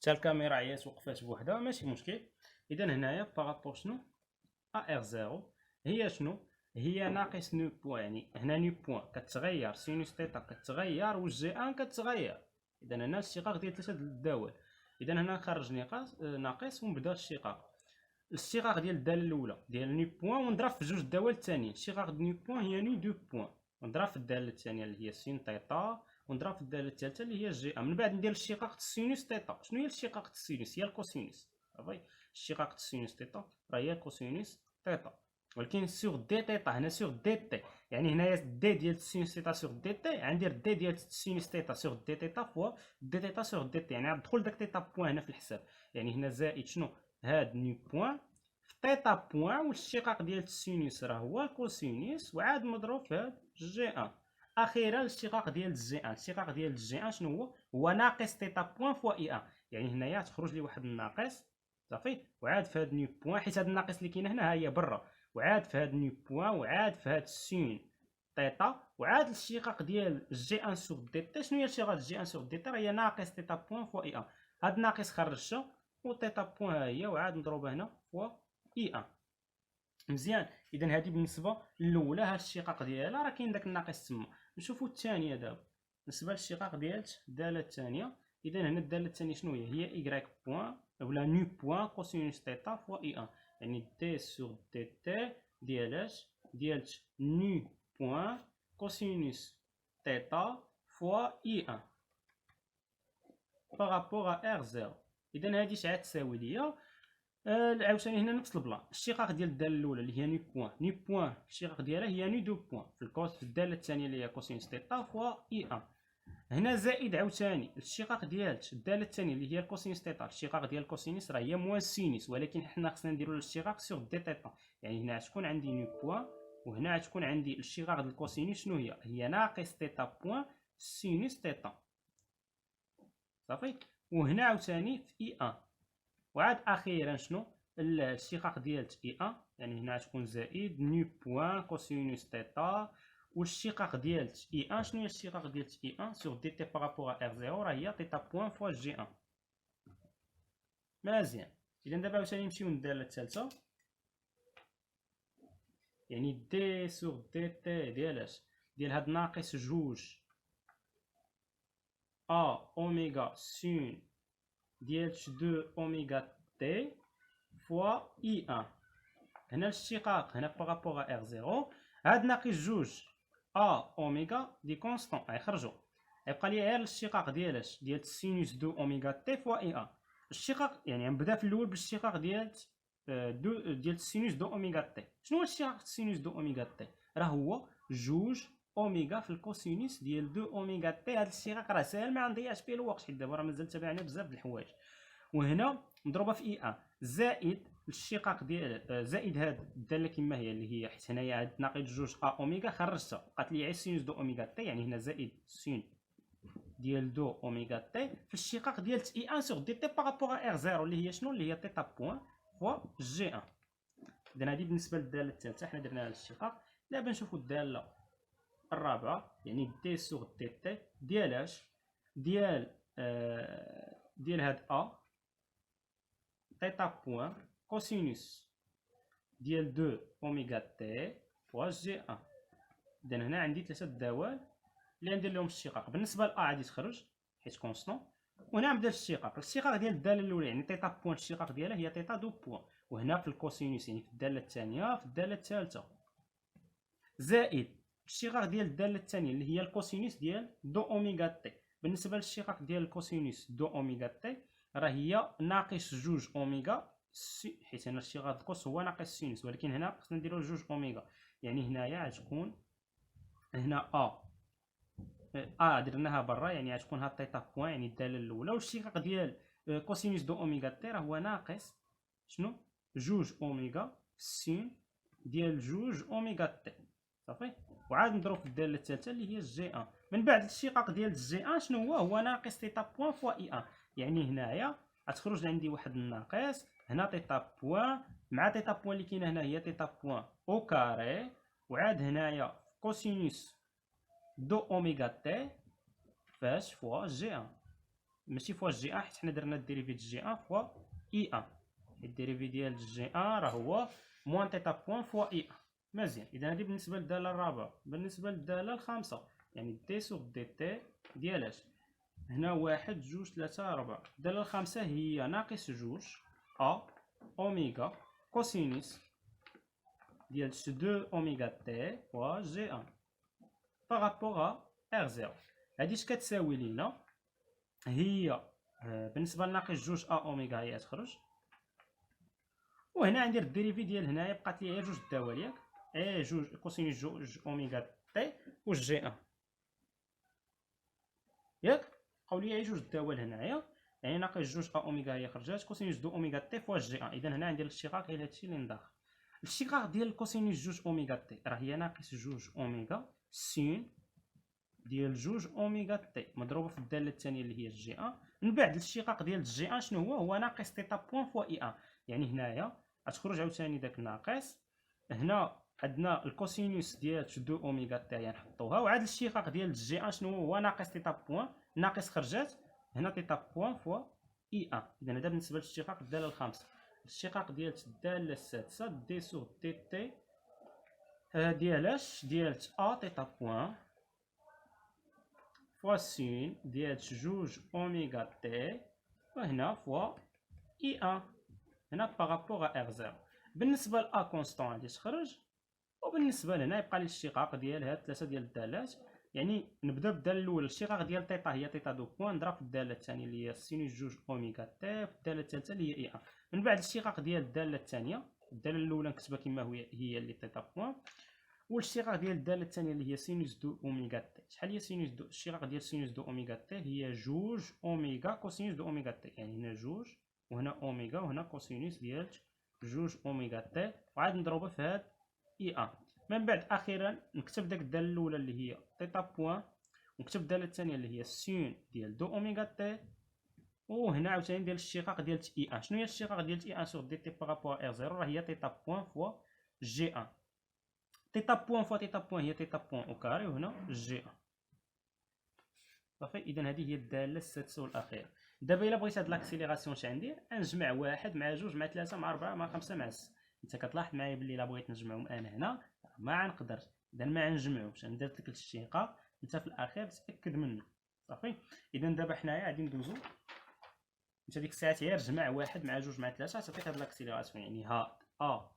حتى الكاميرا عيات وقفات بوحدها ماشي مشكل. اذا هنايا بارابور شنو ار زيرو هي شنو هي ناقص نو بوان، يعني هنا نو بوان كتغير، سينوس تيتا كتغير، و جي ان كتغير. اذا هنا الاشتقاق ديال 3 الدوال. اذا هنا نخرج ناقص ونبدا الاشتقاق. الاشتقاق ديال الداله الاولى ديال نو بوان ونضرب في جوج الدوال الثانيين. الاشتقاق ديال نو بوان هي نو دو بوان، ونضرب في الداله الثانيه اللي هي سين تيتا، ونضرب في الداله الثالثه اللي هي جي ان. من بعد ندير الاشتقاق السينوس تيتا. شنو هي الاشتقاق السينوس؟ هي الكوسينوس. صافي، الاشتقاق السينوس تيتا راه هي الكوسينوس تيتا، ولكن سور دي تيتا. هنا سور دي تي، يعني هنايا دي ديال السينوس تيتا سور دي تي، غندير دي ديال السينوس تيتا سور دي تيتا فوا دي تيتا سور دي تي، يعني غندخل داك تيتا بوان هنا في الحساب. يعني هنا زائد شنو هاد نيو بوان في تيتا بوان، والاشتقاق ديال السينوس راه هو الكوسينوس، وعاد مضروب في هاد جي ان. اخيرا الاشتقاق ديال الجي ان. الاشتقاق ديال الجي ان شنو هو؟ هو ناقص تيتا بوان فوا اي ان. يعني هنايا تخرج لي واحد الناقص صافي، وعاد في هاد نيو بوان، حيت هاد الناقص اللي كاينه هنا ها هي برا، وعاد في هاد نيو بوان، وعاد في هاد سين تيتا، وعاد الاشتقاق ديال جي ان سور دي تي. شنو هي الاشتقاق ديال جي ان سور دي تي؟ هي ناقص تيتا بوان فوا اي ان. هاد ناقص خرجتها، و تيتا بوان ها هي، وعاد مضروبه هنا فوا اي ان. مزيان. اذا هذه بالنسبه للاولى، هاد الاشتقاق ديالها راه كاين داك الناقص تما. نشوفوا الثانيه دابا بالنسبه للاشتقاق ديال الداله الثانيه. اذا هنا الداله الثانيه شنو هي؟ اي بوان ولا نو بوان كوسينوس تيتا فوا اي ان، يعني دي سور دي تي ديال اش؟ ديال نو بوان كوسينوس تيتا فوا اي ان بارابور ا ار زيرو. اذا هادي شحال تساوي ليا؟ عاوتاني هنا نفس البلان. الاشتقاق ديال الداله الاولى اللي هي نو بوان، نو بوان الاشتقاق ديالها هي نو دو بوان في الكوس، في الداله الثانيه اللي هي كوسينوس تيتا فوا اي ان. هنا زائد عاوتاني الاشتقاق ديال الداله الثانيه اللي هي الكوسينوس تيتا. الاشتقاق ديال الكوسينوس راه هي موان سينوس، ولكن حنا خصنا نديرو الاشتقاق سور دي تيتا. يعني هنا غتكون عندي نو بوان، وهنا غتكون عندي الاشتقاق ديال الكوسينوس شنو هي؟ هي ناقص تيتا بوان سينوس تيتا صافي. وهنا عاوتاني في اي ان. وعاد اخيرا شنو الاشتقاق ديال اي ان؟ يعني هنا غتكون زائد نو بوان كوسينوس تيتا. والاشتقاق ديال اي ان شنو هي الاشتقاق ديال اي ان سور دي تي بارابور ار زيرو؟ راه هي تيتا بوان فوا جي ان. مزيان. اذا دابا عاوتاني نمشيو للداله الثالثه، يعني دي سور دي تي ديال اش؟ ديال هاد ناقص جوج ا اوميغا سين ديال دو اوميغا تي فوا اي ان. هنا الاشتقاق هنا بارابور ار زيرو، هاد ناقص جوج ا اوميغا دي كونستون غيخرجوا، غيبقى لي غير الاشتقاق ديال اش؟ ديال سينوس دو اوميغا تي فوا اي ان. الاشتقاق يعني غنبدا في الاول بالاشتقاق ديال ديال سينوس دو اوميغا تي. شنو هو الاشتقاق سينوس دو اوميغا تي؟ راه هو جوج اوميغا في الكوسينوس ديال دو اوميغا تي. هاد الاشتقاق راه ساهل ما نضيعش فيه الوقت، حيت دابا راه مازال تابعنا بزاف د الحوايج. وهنا مضروبه في اي ان زائد الاشتقاق ديال زائد هاد الداله كما هي اللي هي، حيت هنايا هاد ناقص جوج ا اوميغا خرجتها، بقات لي غير سينوس دو اوميغا تي، يعني هنا زائد سين ديال دو اوميغا تي في الاشتقاق ديال اي ان سور دي تي بارابور ار زيرو اللي هي شنو؟ اللي هي تيتا بوان فوا جي ان. اذا هادي بالنسبه للداله الثالثه حنا درنا الاشتقاق. دابا نشوفوا الداله الرابعه، يعني دي سور دي تي ديال اش؟ ديال هاد ا تيتا بوان كوسينوس ديال دو اوميغا تي فوا جي ان. اذا هنا عندي ثلاثه الدوال اللي ندير لهم الاشتقاق. بالنسبه ل غادي تخرج حيت كونستون، وهنا نبدا الاشتقاق ديال الداله الاولى، يعني تيتا بوان الاشتقاق ديالها هي تيتا دو بوان، وهنا في الكوسينوس يعني في الداله الثانيه في الداله الثالثه، زائد الاشتقاق ديال الداله الثانيه اللي هي الكوسينوس ديال دو اوميغا تي. بالنسبه للاشتقاق ديال الكوسينوس دو اوميغا تي راه هي ناقص جوج اوميغا حيت هنا الاشتقاق الكوس هو ناقص سينوس، ولكن هنا خصنا نديرو جوج اوميغا. يعني هنايا غتكون هنا درناها برا، يعني غتكون هاد تيتا بوان يعني الداله الاولى. والاشتقاق ديال كوسينوس دو اوميغا تي راه هو ناقص شنو؟ جوج اوميغا سين ديال جوج اوميغا تي صافي. وعاد نضرب في الداله الثالثه اللي هي جي ان. من بعد الاشتقاق ديال جي ان شنو هو؟ هو ناقص تيتا بوان فوا اي ان. يعني هنايا غتخرج عندي واحد الناقص، هنا تيتا بوان مع تيتا بوان اللي كاينه هنا هي تيتا بوان او كاري، وعاد هنايا كوسينوس دو اوميغا تي فاش فوا جي ان. ماشي فوا جي ان، حيت حنا درنا الديريفي ديال جي ان فوا اي ان. الديريفي ديال جي ان راه هو موان تيتا بوان فوا اي ان. مزيان، اذا هذه بالنسبه للداله الرابعه. بالنسبه للداله الخامسه يعني دي سوغ دي تي ديال اش؟ هنا واحد جوج ثلاثة ربعة. الداله الخامسه هي ناقص جوج ا اوميغا كوسينوس ديال 2 اوميغا تي فوا جي ان بارابور ا ر0. هادي اش كتساوي لينا؟ هي بالنسبه لناقص جوج ا اوميغا هي تخرج، وهنا ندير الديريفي ديال هنايا بقات لي غير جوج الدوال ياك، جوج كوسينوس جوج اوميغا تي و جي ان ياك، بقاو لي غير جوج الدوال هنايا، يعني ناقص جوج ا اوميغا هي خرجات كوسينوس دو اوميغا تي فوا جي ان. اذا هنا ندير الاشتقاق ديال هادشي اللي مداخل. الاشتقاق ديال كوسينوس جوج اوميغا تي راه هي ناقص جوج اوميغا سين ديال جوج اوميغا تي مضروبه في الداله الثانيه اللي هي جي ان. من بعد الاشتقاق ديال جي ان شنو هو؟ هو ناقص تيتا بوان فوا اي ان. يعني هنايا غتخرج عاوتاني داك الناقص. هنا عندنا الكوسينوس ديال 2 اوميغا تي نحطوها، وعاد الاشتقاق ديال جي ان شنو هو؟ ناقص تيتا بوان، ناقص خرجات هنا تيتا بوان فوا اي ان. اذا هذا بالنسبه للاشتقاق الداله الخامسه. الاشتقاق ديال الداله السادسه دي سور دي تي ديال اش؟ ديال ا تيتا بوان فوا سين ديال جوج اوميغا تي وهنا فوا اي ان هنا بارابور ا ار زيرو. بالنسبه ل ا كونستون غادي تخرج، وبالنسبه لهنا يبقى لي الاشتقاق ديال هاد ثلاثه ديال الدالات. يعني نبدا بالداله الاولى، الاشتقاق ديال تيتا هي تيتا دو بوان نضرب في الداله الثانيه اللي هي سينوس جوج اوميغا تي في الداله الثالثه اللي هي اي ان. من بعد الاشتقاق ديال الداله الثانيه، الداله الاولى نكتبها كما هي اللي تيتا بوان، والاشتقاق ديال الداله الثانيه اللي هي سينوس دو اوميغا تي. شحال هي سينوس دو؟ الاشتقاق ديال سينوس دو اوميغا تي هي جوج اوميغا كوسينوس دو اوميغا تي، يعني هنا جوج وهنا اوميغا وهنا كوسينوس ديال جوج اوميغا تي، وعاد نضربها في هاد اي ان. من بعد اخيرا نكتب داك الداله الاولى اللي هي تيتا بوان، ونكتب الداله الثانيه اللي هي سين ديال دو اوميغا تي، وهنا عاوتاني ندير الاشتقاق ديال اي ان. شنو هي الاشتقاق ديال اي ان سور دي تي بارابور ار زيرو؟ راه هي تيتا بوان فوا جي ان. تيتا بوان فوا تيتا بوان هي تيتا بوان او كاري، وهنا جي ان. صافي، اذا هذه هي الداله السادسه والاخيره. دابا الا بغيت هاد لاكسيليراسيون اش ندير؟ نجمع واحد مع جوج مع ثلاثه مع اربعه مع خمسه مع سته. انت كتلاحظ معايا بلي الا بغيت نجمعهم انا هنا ما غنقدرش، اذا ما نجمعوش ندير لك الاشتقاق انت في الاخير تاكد منه. صافي، اذا دابا حنايا غادي ندوزو. انت ديك الساعات غير جمع واحد مع جوج مع ثلاثه تعطيك هاد لاكسيليراسيون. يعني ها ا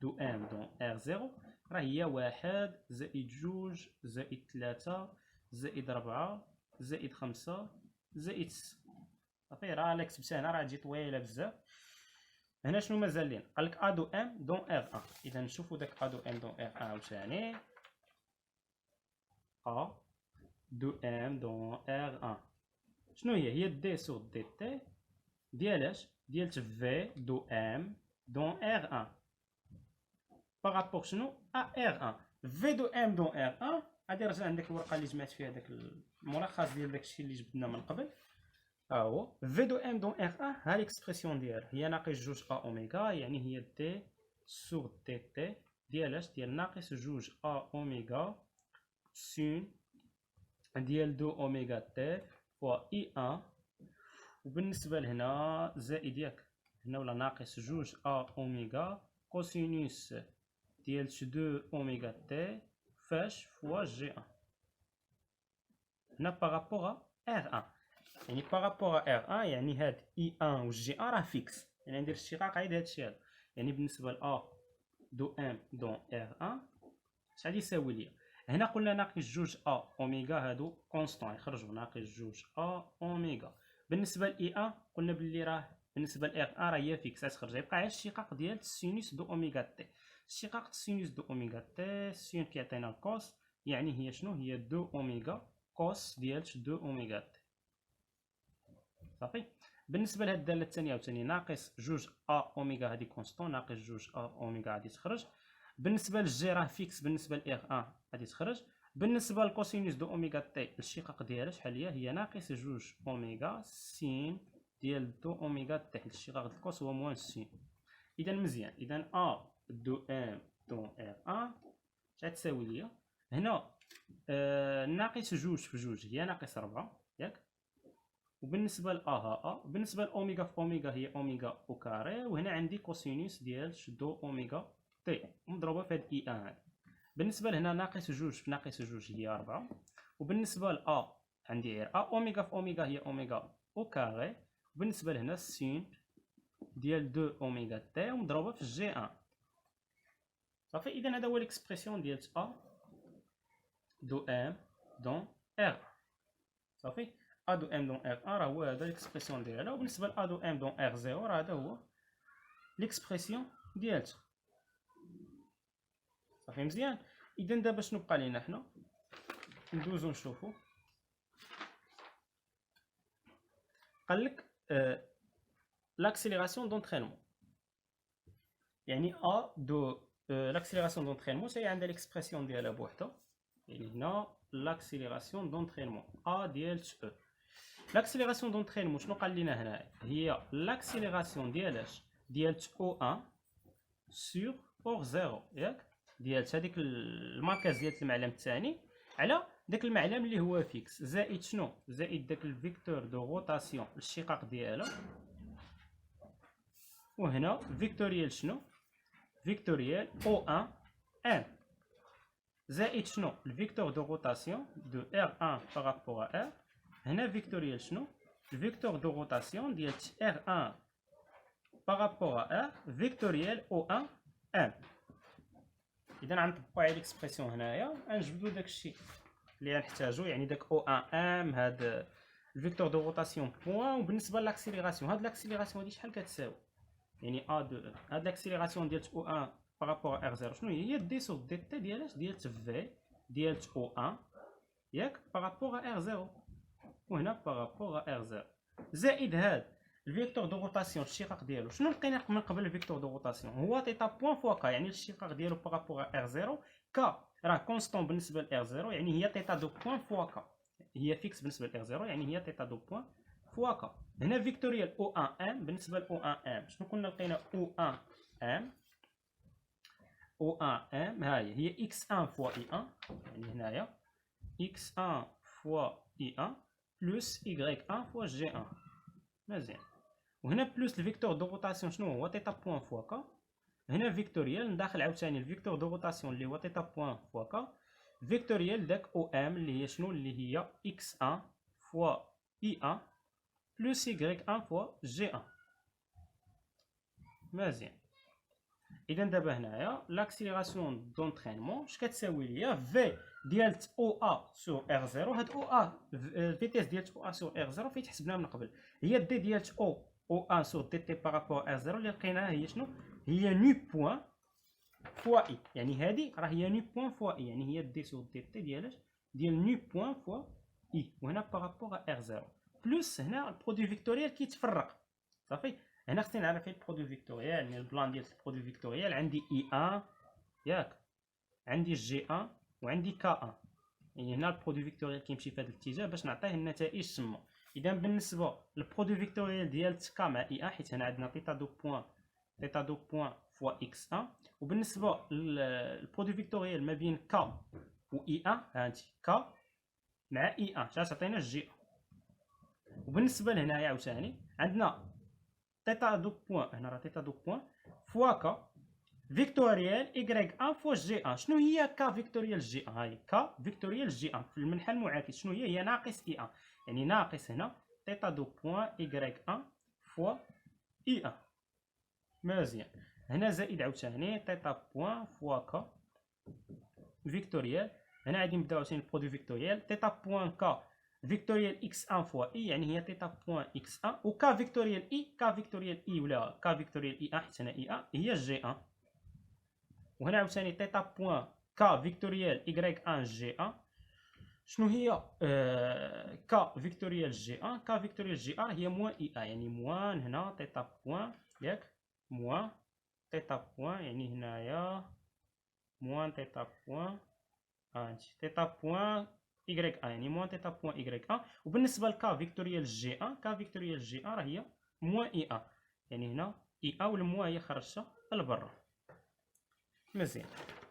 دو ام دون ار زيرو راه هي واحد زائد جوج زائد ثلاثة زائد ربعة زائد خمسة زائد ستة. صافي، راه الا كتبتها هنا راه تجي طويله بزاف. هنا شنو مازال لينا؟ قالك ا دو ام دون ار ان. اذا نشوفوا داك ا دو ام دون ار ان عاوتاني. ا دو ام دون ار ان شنو هي؟ هي دي سور دي تي ديال اش؟ ديال في دو ام دون ار ان بارابور شنو؟ ا ار ان. في دو ام دون ار ان غادي نرجع عندك الورقه اللي جمعت فيها داك الملخص ديال داكشي اللي جبدنا من قبل. ها هو في دو ام دون ار ان، ها ليكسبرسيون ديالها هي ناقص جوج ا اوميغا، يعني هي دي سور دي تي ديال اش؟ ديال ناقص جوج ا اوميغا سين ديال دو اوميغا تي فوا اي ان. وبالنسبه لهنا زائد ياك هنا ولا ناقص جوج ا اوميغا كوسينوس ديال 2 اوميغا تي فاش فوا جي ان. هنا بارابور ار ان، يعني بارابور ار ان يعني هاد اي ان و جي ان راه فيكس. يعني ندير اشتقاق عيد هادشي هذا. يعني بالنسبه ل ا دو ام دون ار ان شحال يساوي ليا؟ هنا قلنا ناقص جوج ا اوميغا هادو كونستون يخرجوا ناقص جوج ا اوميغا. بالنسبه ل اي ان قلنا باللي راه بالنسبه ل ار ان راه هي فيكس تخرج، يبقى غير الاشتقاق ديال سينوس دو اوميغا تي. اشتقاق سينوس دو اوميغا تي سين كيعطينا الكوس، يعني هي شنو؟ هي دو اوميغا كوس ديال 2 اوميغا تي. صافي، بالنسبه لهاد الداله الثانيه عاوتاني ناقص جوج ا اوميغا هادي كونستون، ناقص جوج ا اوميغا غادي تخرج. بالنسبه للجي راه فيكس، بالنسبه ل ار ان غادي تخرج. بالنسبه للكوسينوس دو اوميغا تي الاشتقاق ديالها شحال هي ناقص جوج اوميغا سين ديال دو اوميغا تي، حيت الاشتقاق ديال الكوس هو موان سين. اذا مزيان، اذا ا دو ام دون ار ان شحال تساوي ليا؟ هنا ناقص جوج في جوج هي ناقص ربعة ياك، وبالنسبه ل ا ها ا، وبالنسبه لاوميغا في اوميغا هي اوميغا او كاري، وهنا عندي كوسينوس ديال دو اوميغا تي مضروبه في هاد اي ان هادي. بالنسبه لهنا ناقص جوج في ناقص جوج هي 4، وبالنسبه ل ا عندي غير ا اوميغا في اوميغا هي اوميغا او كاري، وبالنسبه لهنا السين ديال دو اوميغا تي مضروبه في جي ان. صافي، اذا هذا هو ليكسبرسيون ديال ا دو ام دون ار. صافي، ا دو ام دون ار 1 راه هو هذا ليكسبرسيون ديالها، وبالنسبه ل ا دو ام دون ار 0 راه هذا هو ليكسبرسيون ديالتها. صافي مزيان. اذا دابا شنو بقى لينا حنا؟ ندوزو نشوفو. قال لك l'accélération d'entraînement. يعني ا دو l'accélération d'entraînement هي عندها ليكسبرسيون ديالها بوحدها. يعني هنا l'accélération d'entraînement ا ديال او. l'accélération d'entraînement شنو قال لنا هنا؟ هي l'accélération ديال اش؟ ديال او 1 سور اور 0 ياك؟ ديال هذيك المركز ديال المعلم الثاني على داك المعلم اللي هو فيكس، زائد شنو؟ زائد داك الفيكتور دو روتاسيون الشقاق ديالها، وهنا فيكتوريال شنو؟ فيكتوريال او 1 ام زائد شنو؟ الفيكتور دو روتاسيون دو ار 1 بارابور ا ار. هنا فيكتوريال شنو؟ الفيكتور دو روتاسيون ديال ار 1 بارابور ا ار فيكتوريال او 1 ام. اذا غنطبقوا على ليكسبرسيون هنايا، غنجبدوا داكشي اللي غنحتاجو، يعني داك او 1 ام هاد الفيكتور دو روتاسيون بوان. وبالنسبه لاكسيليراسيون، هاد لاكسيليراسيون هادي شحال كتساوي؟ يعني ا دو هاد لاكسيليراسيون ديال او 1 بارابور ار 0 شنو هي؟ هي دي سور دي تي ديال اش؟ ديال في ديال او 1 ياك بارابور ار 0، وهنا بارابور ار 0 زائد هاد الفيكتور دو روتاسيون الشقاق ديالو. شنو لقينا من قبل الفيكتور دو روتاسيون؟ هو تيتا بوان فوا كا، يعني الشقاق ديالو بارابور ار 0. كا راه كونستون بالنسبه ل ار 0، يعني هي تيتا دو بوان فوا كا، هي فيكس بالنسبه ل ار 0، يعني هي تيتا دو بوان فوا كا. هنا فيكتوريال او 1 ام بالنسبه ل او 1 ام شنو كنا لقينا؟ او 1 ام او 1 ام هي اكس 1 فوا اي 1، يعني هنايا اكس 1 فوا اي 1 بلس y 1 فوا جي 1. مزيان. وهنا بلس الفيكتور دو روتاسيون شنو هو؟ تيتا بوان فوا كا. هنا فيكتوريال نداخل عاوتاني الفيكتور دو روتاسيون اللي هو تيتا بوان فوا كا، فيكتوريال داك او ام اللي هي شنو؟ اللي هي اكس 1 فوا اي 1 بلس y 1 فوا جي 1. مزيان. اذا دابا هنايا لاكسيليراسيون دونترينمون اش كتساوي ليا؟ في ديال او ا سور ار 0. هاد او ا الفيتيس ديال او ا سور ار 0 فايت حسبناها من قبل، هي دي ديال او 1 سور دي تي بارابور ار 0 اللي لقيناها هي شنو؟ هي ني بوان فوا اي، يعني هادي راه هي ني بوان فوا اي، يعني هي دي سور دي تي ديال اش؟ ديال ني بوان فوا اي، وهنا بارابور ار 0 بلس هنا البرودوي فيكتوريال كيتفرق. صافي، هنا خصني نعرف البرودوي فيكتوريال، يعني البلان ديال البرودوي فيكتوريال عندي اي 1 ياك، عندي جي 1 وعندي كا 1. يعني هنا البرودوي فيكتوريال كيمشي في هذا الاتجاه باش نعطيه النتائج تما. اذا بالنسبه للبرودوي فيكتوريال ديال كا مع اي 1، حيت هنا عندنا تيتا دو بوان فوا اكس 1، وبالنسبه للبرودوي فيكتوريال ما بين كا و اي 1 هانتي كا مع اي 1 شحال تعطينا؟ جي 1. وبالنسبه لهنايا عاوتاني عندنا تيتا دو بوان، هنا راه تيتا دو بوان فوا كا فيكتوريال y 1 فوا جي 1. شنو هي كا فيكتوريال جي 1؟ هاي كا فيكتوريال جي 1 في المنحى المعاكس شنو هي؟ هي ناقص اي 1، يعني ناقص هنا تيتا دو بوان y 1 فوا اي 1. مزيان. هنا زائد عاوتاني تيتا بوان فوا كا فيكتوريال، هنا غادي نبداو عاوتاني البرودوي فيكتوريال تيتا بوان كا فيكتوريال اكس 1 فوا اي، يعني هي تيتا بوان اكس 1 وكا فيكتوريال اي، كا فيكتوريال اي ولا كا فيكتوريال اي 1 حيت هنا اي 1 هي جي 1. وهنا عاوتاني تيتا بوان كا فيكتوريال y 1 جي 1. شنو هي كا فيكتوريال جي 1؟ كا فيكتوريال جي 1 هي موان اي 1، يعني موان هنا تيتا بوان ياك، موان تيتا بوان، يعني هنايا موان تيتا بوان هانتي تيتا بوان y 1، يعني موان تيتا بوان y 1. وبالنسبه لكا فيكتوريال جي 1، كا فيكتوريال جي 1 راه هي موان اي 1، يعني هنا اي 1 والموان هي خرجتها لبرا. مزيان.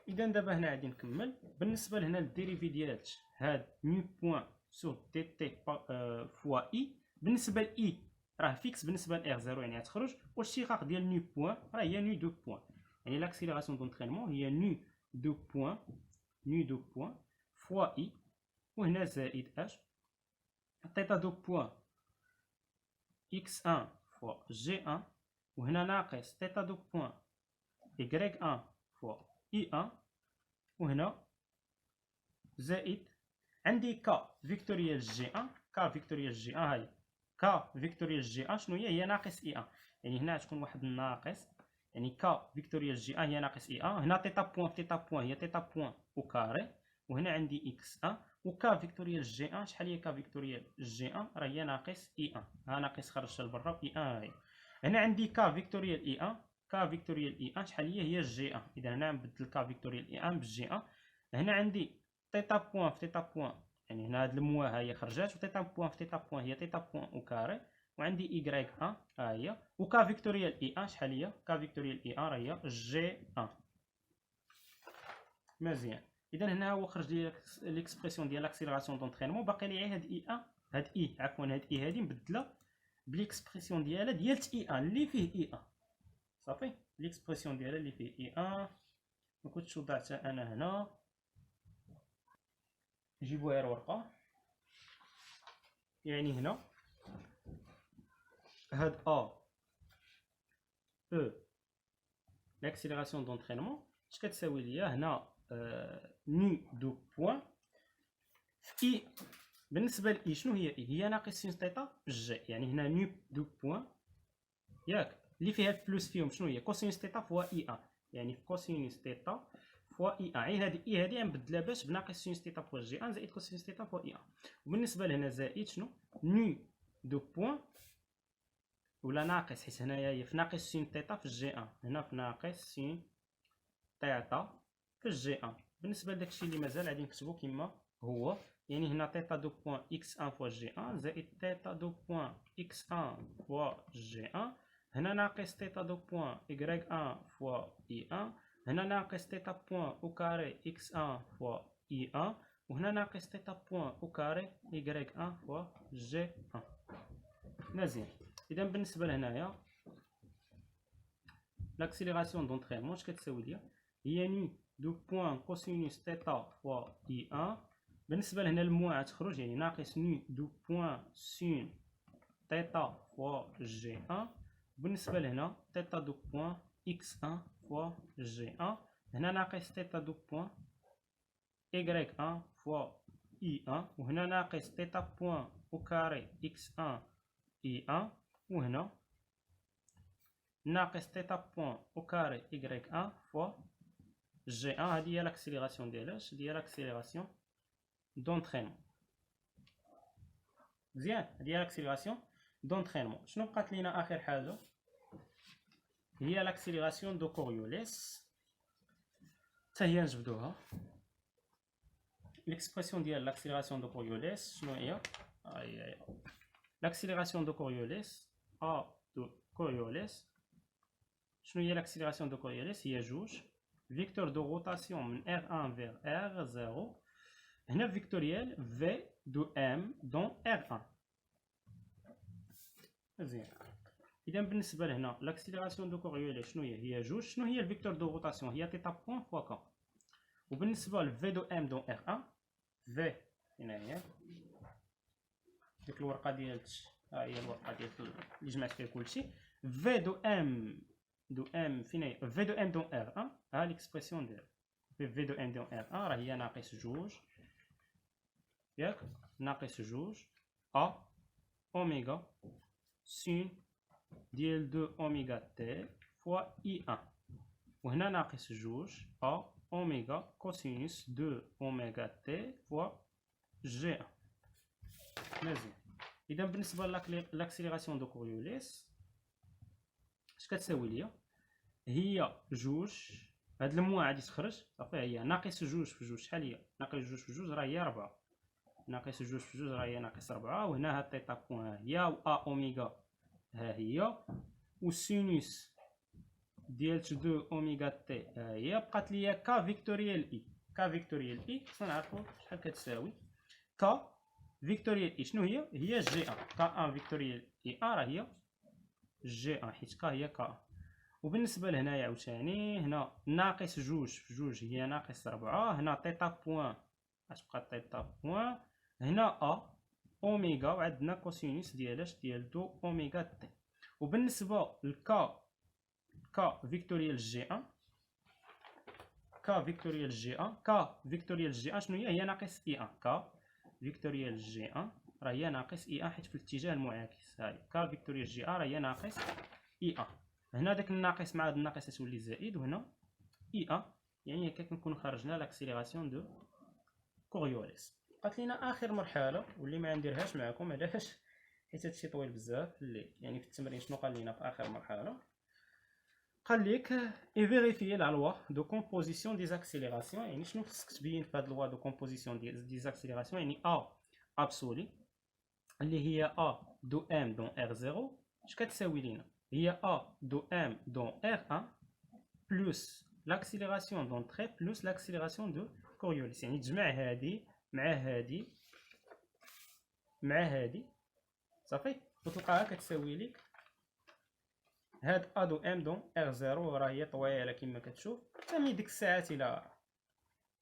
اذا دابا هنا غادي نكمل. بالنسبه لهنا الديريفي ديال هاد ني بوان سور دي تي فوا اي بالنسبه ل راه فيكس بالنسبه ل R0 يعني غتخرج، والاشتقاق ديال نو بوين راه هي نو دو بوين، يعني لاكسيليراسيون دونطرينمون هي نو دو بوين فوا اي، وهنا زائد اش تيتا دو بوين x1 فوا g1، وهنا ناقص تيتا دو بوين y1 فوا i1، وهنا زائد عندي ك فيكتوريال جي 1 ك فيكتوريال جي 1 هاي ك فيكتوريال جي 1 شنو هي ناقص اي 1، يعني هنا تكون واحد الناقص، يعني ك فيكتوريال جي 1 هي ناقص اي 1، هنا تيتا بوين هي تيتا بوين وكاري، وهنا عندي اكس 1 وك فيكتوريال جي 1 شحال هي ك فيكتوريال جي 1 راه هي ناقص اي 1، ها ناقص خرجت لبرا اي 1 هاي. هنا عندي ك فيكتوريال اي 1 ك فيكتوريال اي 1 شحال هي جي 1، اذا هنا نبدل ك فيكتوريال اي 1 بالجي 1. هنا عندي تيتا بوين في تيتا بوين، يعني هنا هاد الموا ها هي خرجات، وتيتا بوين في تيتا بوين هي تيتا بوين وكاري، وعندي ايكغيك 1 ها هي، وكا فيكتوريال اي 1 شحال هي كا فيكتوريال اي 1 راه هي جي 1. مزيان، اذا هنا هو خرج لي ليكسبرسيون ديال لاكسيليراسيون دونطرينمون، باقي لي غير هاد اي 1 هاد اي عفوا هاد اي هادي نبدلها بليكسبرسيون ديالها ديال اي 1 اللي فيه اي 1 صافي، ليكسبرسيون ديالها اللي فيه اي 1 ما كنتش وضعتها انا هنا، نجيبو غير ورقه، يعني هنا هاد ا او لاكسيليراسيون دونطرينمون اش كتساوي ليا هنا نو دو بوين في اي، بالنسبه لاي شنو هي اي هي ناقص سين تيتا جي، يعني هنا نو دو بوين ياك اللي فيها البلوس فيهم شنو هي كوسينوس تيتا فوا اي 1، يعني كوسينوس تيتا فوا اي 1، هي هذه اي هذه غنبدلها باش بناقص سينوس تيتا فوا جي 1 زائد كوسينوس تيتا فوا اي 1، وبالنسبه لهنا زائد شنو نو دو بوين ولا ناقص، حيت هنايا هي في ناقص سين تيتا في جي 1، هنا في ناقص سين تيتا في جي 1. بالنسبه لداكشي اللي مازال غادي نكتبو كما هو، يعني هنا تيتا دو بوين اكس 1 فوا جي 1 زائد تيتا دو بوين اكس 1 فوا جي 1، هنا ناقص تيتا دو بوين y 1 فوا اي 1، هنا ناقص تيتا بوين او كاري اكس 1 فوا اي 1، وهنا ناقص تيتا بوين او كاري y 1 فوا جي 1. مزيان، اذا بالنسبه لهنايا لاكسيليراسيون دونطرينمون اش كتساوي ليا هي نو دو بوين كوسينوس تيتا فوا اي 1، بالنسبه لهنا الموا غتخرج يعني ناقص نو دو بوين سين تيتا فوا جي 1، بالنسبه لهنا تيتا دو بوين اكس 1 فوا جي 1، هنا ناقص تيتا دو بوين y 1 فوا اي 1، وهنا ناقص تيتا بوين او كاري اكس 1 اي 1، وهنا ناقص تيتا بوين او كاري y 1 فوا جي 1. هذه هي لاكسيليراسيون ديالاش ديال لاكسيليراسيون دونطرينمون. مزيان، هذه هي لاكسيليراسيون دونطرينمون. شنو بقات لينا اخر حاجه هي لاكسيليراسيون دو كوريوليس، حتى هي نجبدوها. ليكسبرسيون ديال لاكسيليراسيون دو كوريوليس شنو هي؟ هي لاكسيليراسيون دو كوريوليس ا دو كوريوليس. شنو هي لاكسيليراسيون دو كوريوليس؟ هي جوج فيكتور دو روتاسيون من R1 vers R0، هنا فيكتوريال V دو M دون R1. مزيان، اذا بالنسبه لهنا لاكسيليراسيون دو كوريوليس شنو هي جوج، شنو هي الفيكتور دو روتاسيون هي تيتا بوين فوا ك، وبالنسبه ل V دو M دون R1 V هنا هي ديك الورقه ديالت، ها هي الورقه ديال اللي جمعت فيها كلشي، V دو M فين هي V دو M دون R1، ها ليكسبرسيون ديال V دو M دون R1 راه هي ناقص جوج ياك ناقص جوج ا اوميغا سين ديال 2 اوميغا تي فوا اي 1، وهنا ناقص جوج ا اوميغا كوسينوس 2 اوميغا تي فوا جي 1. مزيان، اذا بالنسبه لاكسيليراسيون دو كوريوليس اش كتساوي ليا هي جوج، هاد الموا غادي تخرج صافي، هي ناقص جوج في جوج شحال هي ناقص جوج في جوج راه هي 4، ناقص جوج في جوج راه هي ناقص 4، وهنا هاد تيتا بوين ها هي و ا اوميغا ها هي، والسينوس ديال 2 اوميغا تي ها هي، بقات ليا كا فيكتوريال اي. كا فيكتوريال اي خصنا نعرفو شحال كتساوي، كا فيكتوريال اي شنو هي؟ هي جي ان. ك ان فيكتوريال اي ان راه هي جي ان، حيت ك هي ك. وبالنسبه لهنايا عاوتاني هنا ناقص جوج في جوج هي ناقص 4. هنا تيتا بوان غتبقى تيتا بوان. هنا ا اوميغا، وعندنا كوسينوس ديال ديال دو اوميغا تي. وبالنسبه للكا فيكتوريال جي ان، ك فيكتوريال جي ان، ك فيكتوريال جي ان شنو هي؟ هي ناقص اي ان. ك فيكتوريال جي ان راه هي ناقص اي ان، حيت في الاتجاه المعاكس. هاهي ك فيكتوريال جي ان راه هي ناقص اي ان. هنا داك الناقص مع هاد الناقص تولي زائد، وهنا اي ان، يعني هكا كنكونو خرجنا لاكسيليراسيون دو كوريوليس. بقات لينا اخر مرحله واللي ما نديرهاش معكم. علاش؟ حيت هادشي طويل بزاف. اللي يعني في التمرين شنو قال لينا في اخر مرحله؟ قال لك اي فيريفيي لا لوا دو كومبوزيسيون دي زاكسيليراسيون. يعني شنو خصك تبين في هاد لوا دو كومبوزيسيون دي زاكسيليراسيون؟ يعني ا ابسولي اللي هي ا دو ام دون ار 0 اش كتساوي لينا؟ هي ا دو ام دون ار 1 بلس لاكسيليراسيون دون تري بلس لاكسيليراسيون دو كوريوليس. يعني تجمع هادي مع هادي مع هادي صافي، وتلقاها كتساوي لك هاد ا دو ام دون ار 0. راه هي طويله كما كتشوف. حتى ديك الساعات الا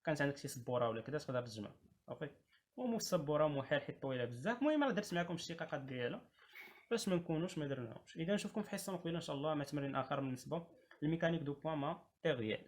كانت عندك شي سبوره ولا كذا تقدر تجمع صافي. ومو السبوره محال حيت طويله بزاف. المهم راه درت معكم الشقيقات ديالها باش ما نكونوش ما درناهمش. اذا نشوفكم في حصه مقبله ان شاء الله مع تمرين اخر بالنسبه للميكانيك دو بوان ماتيريال.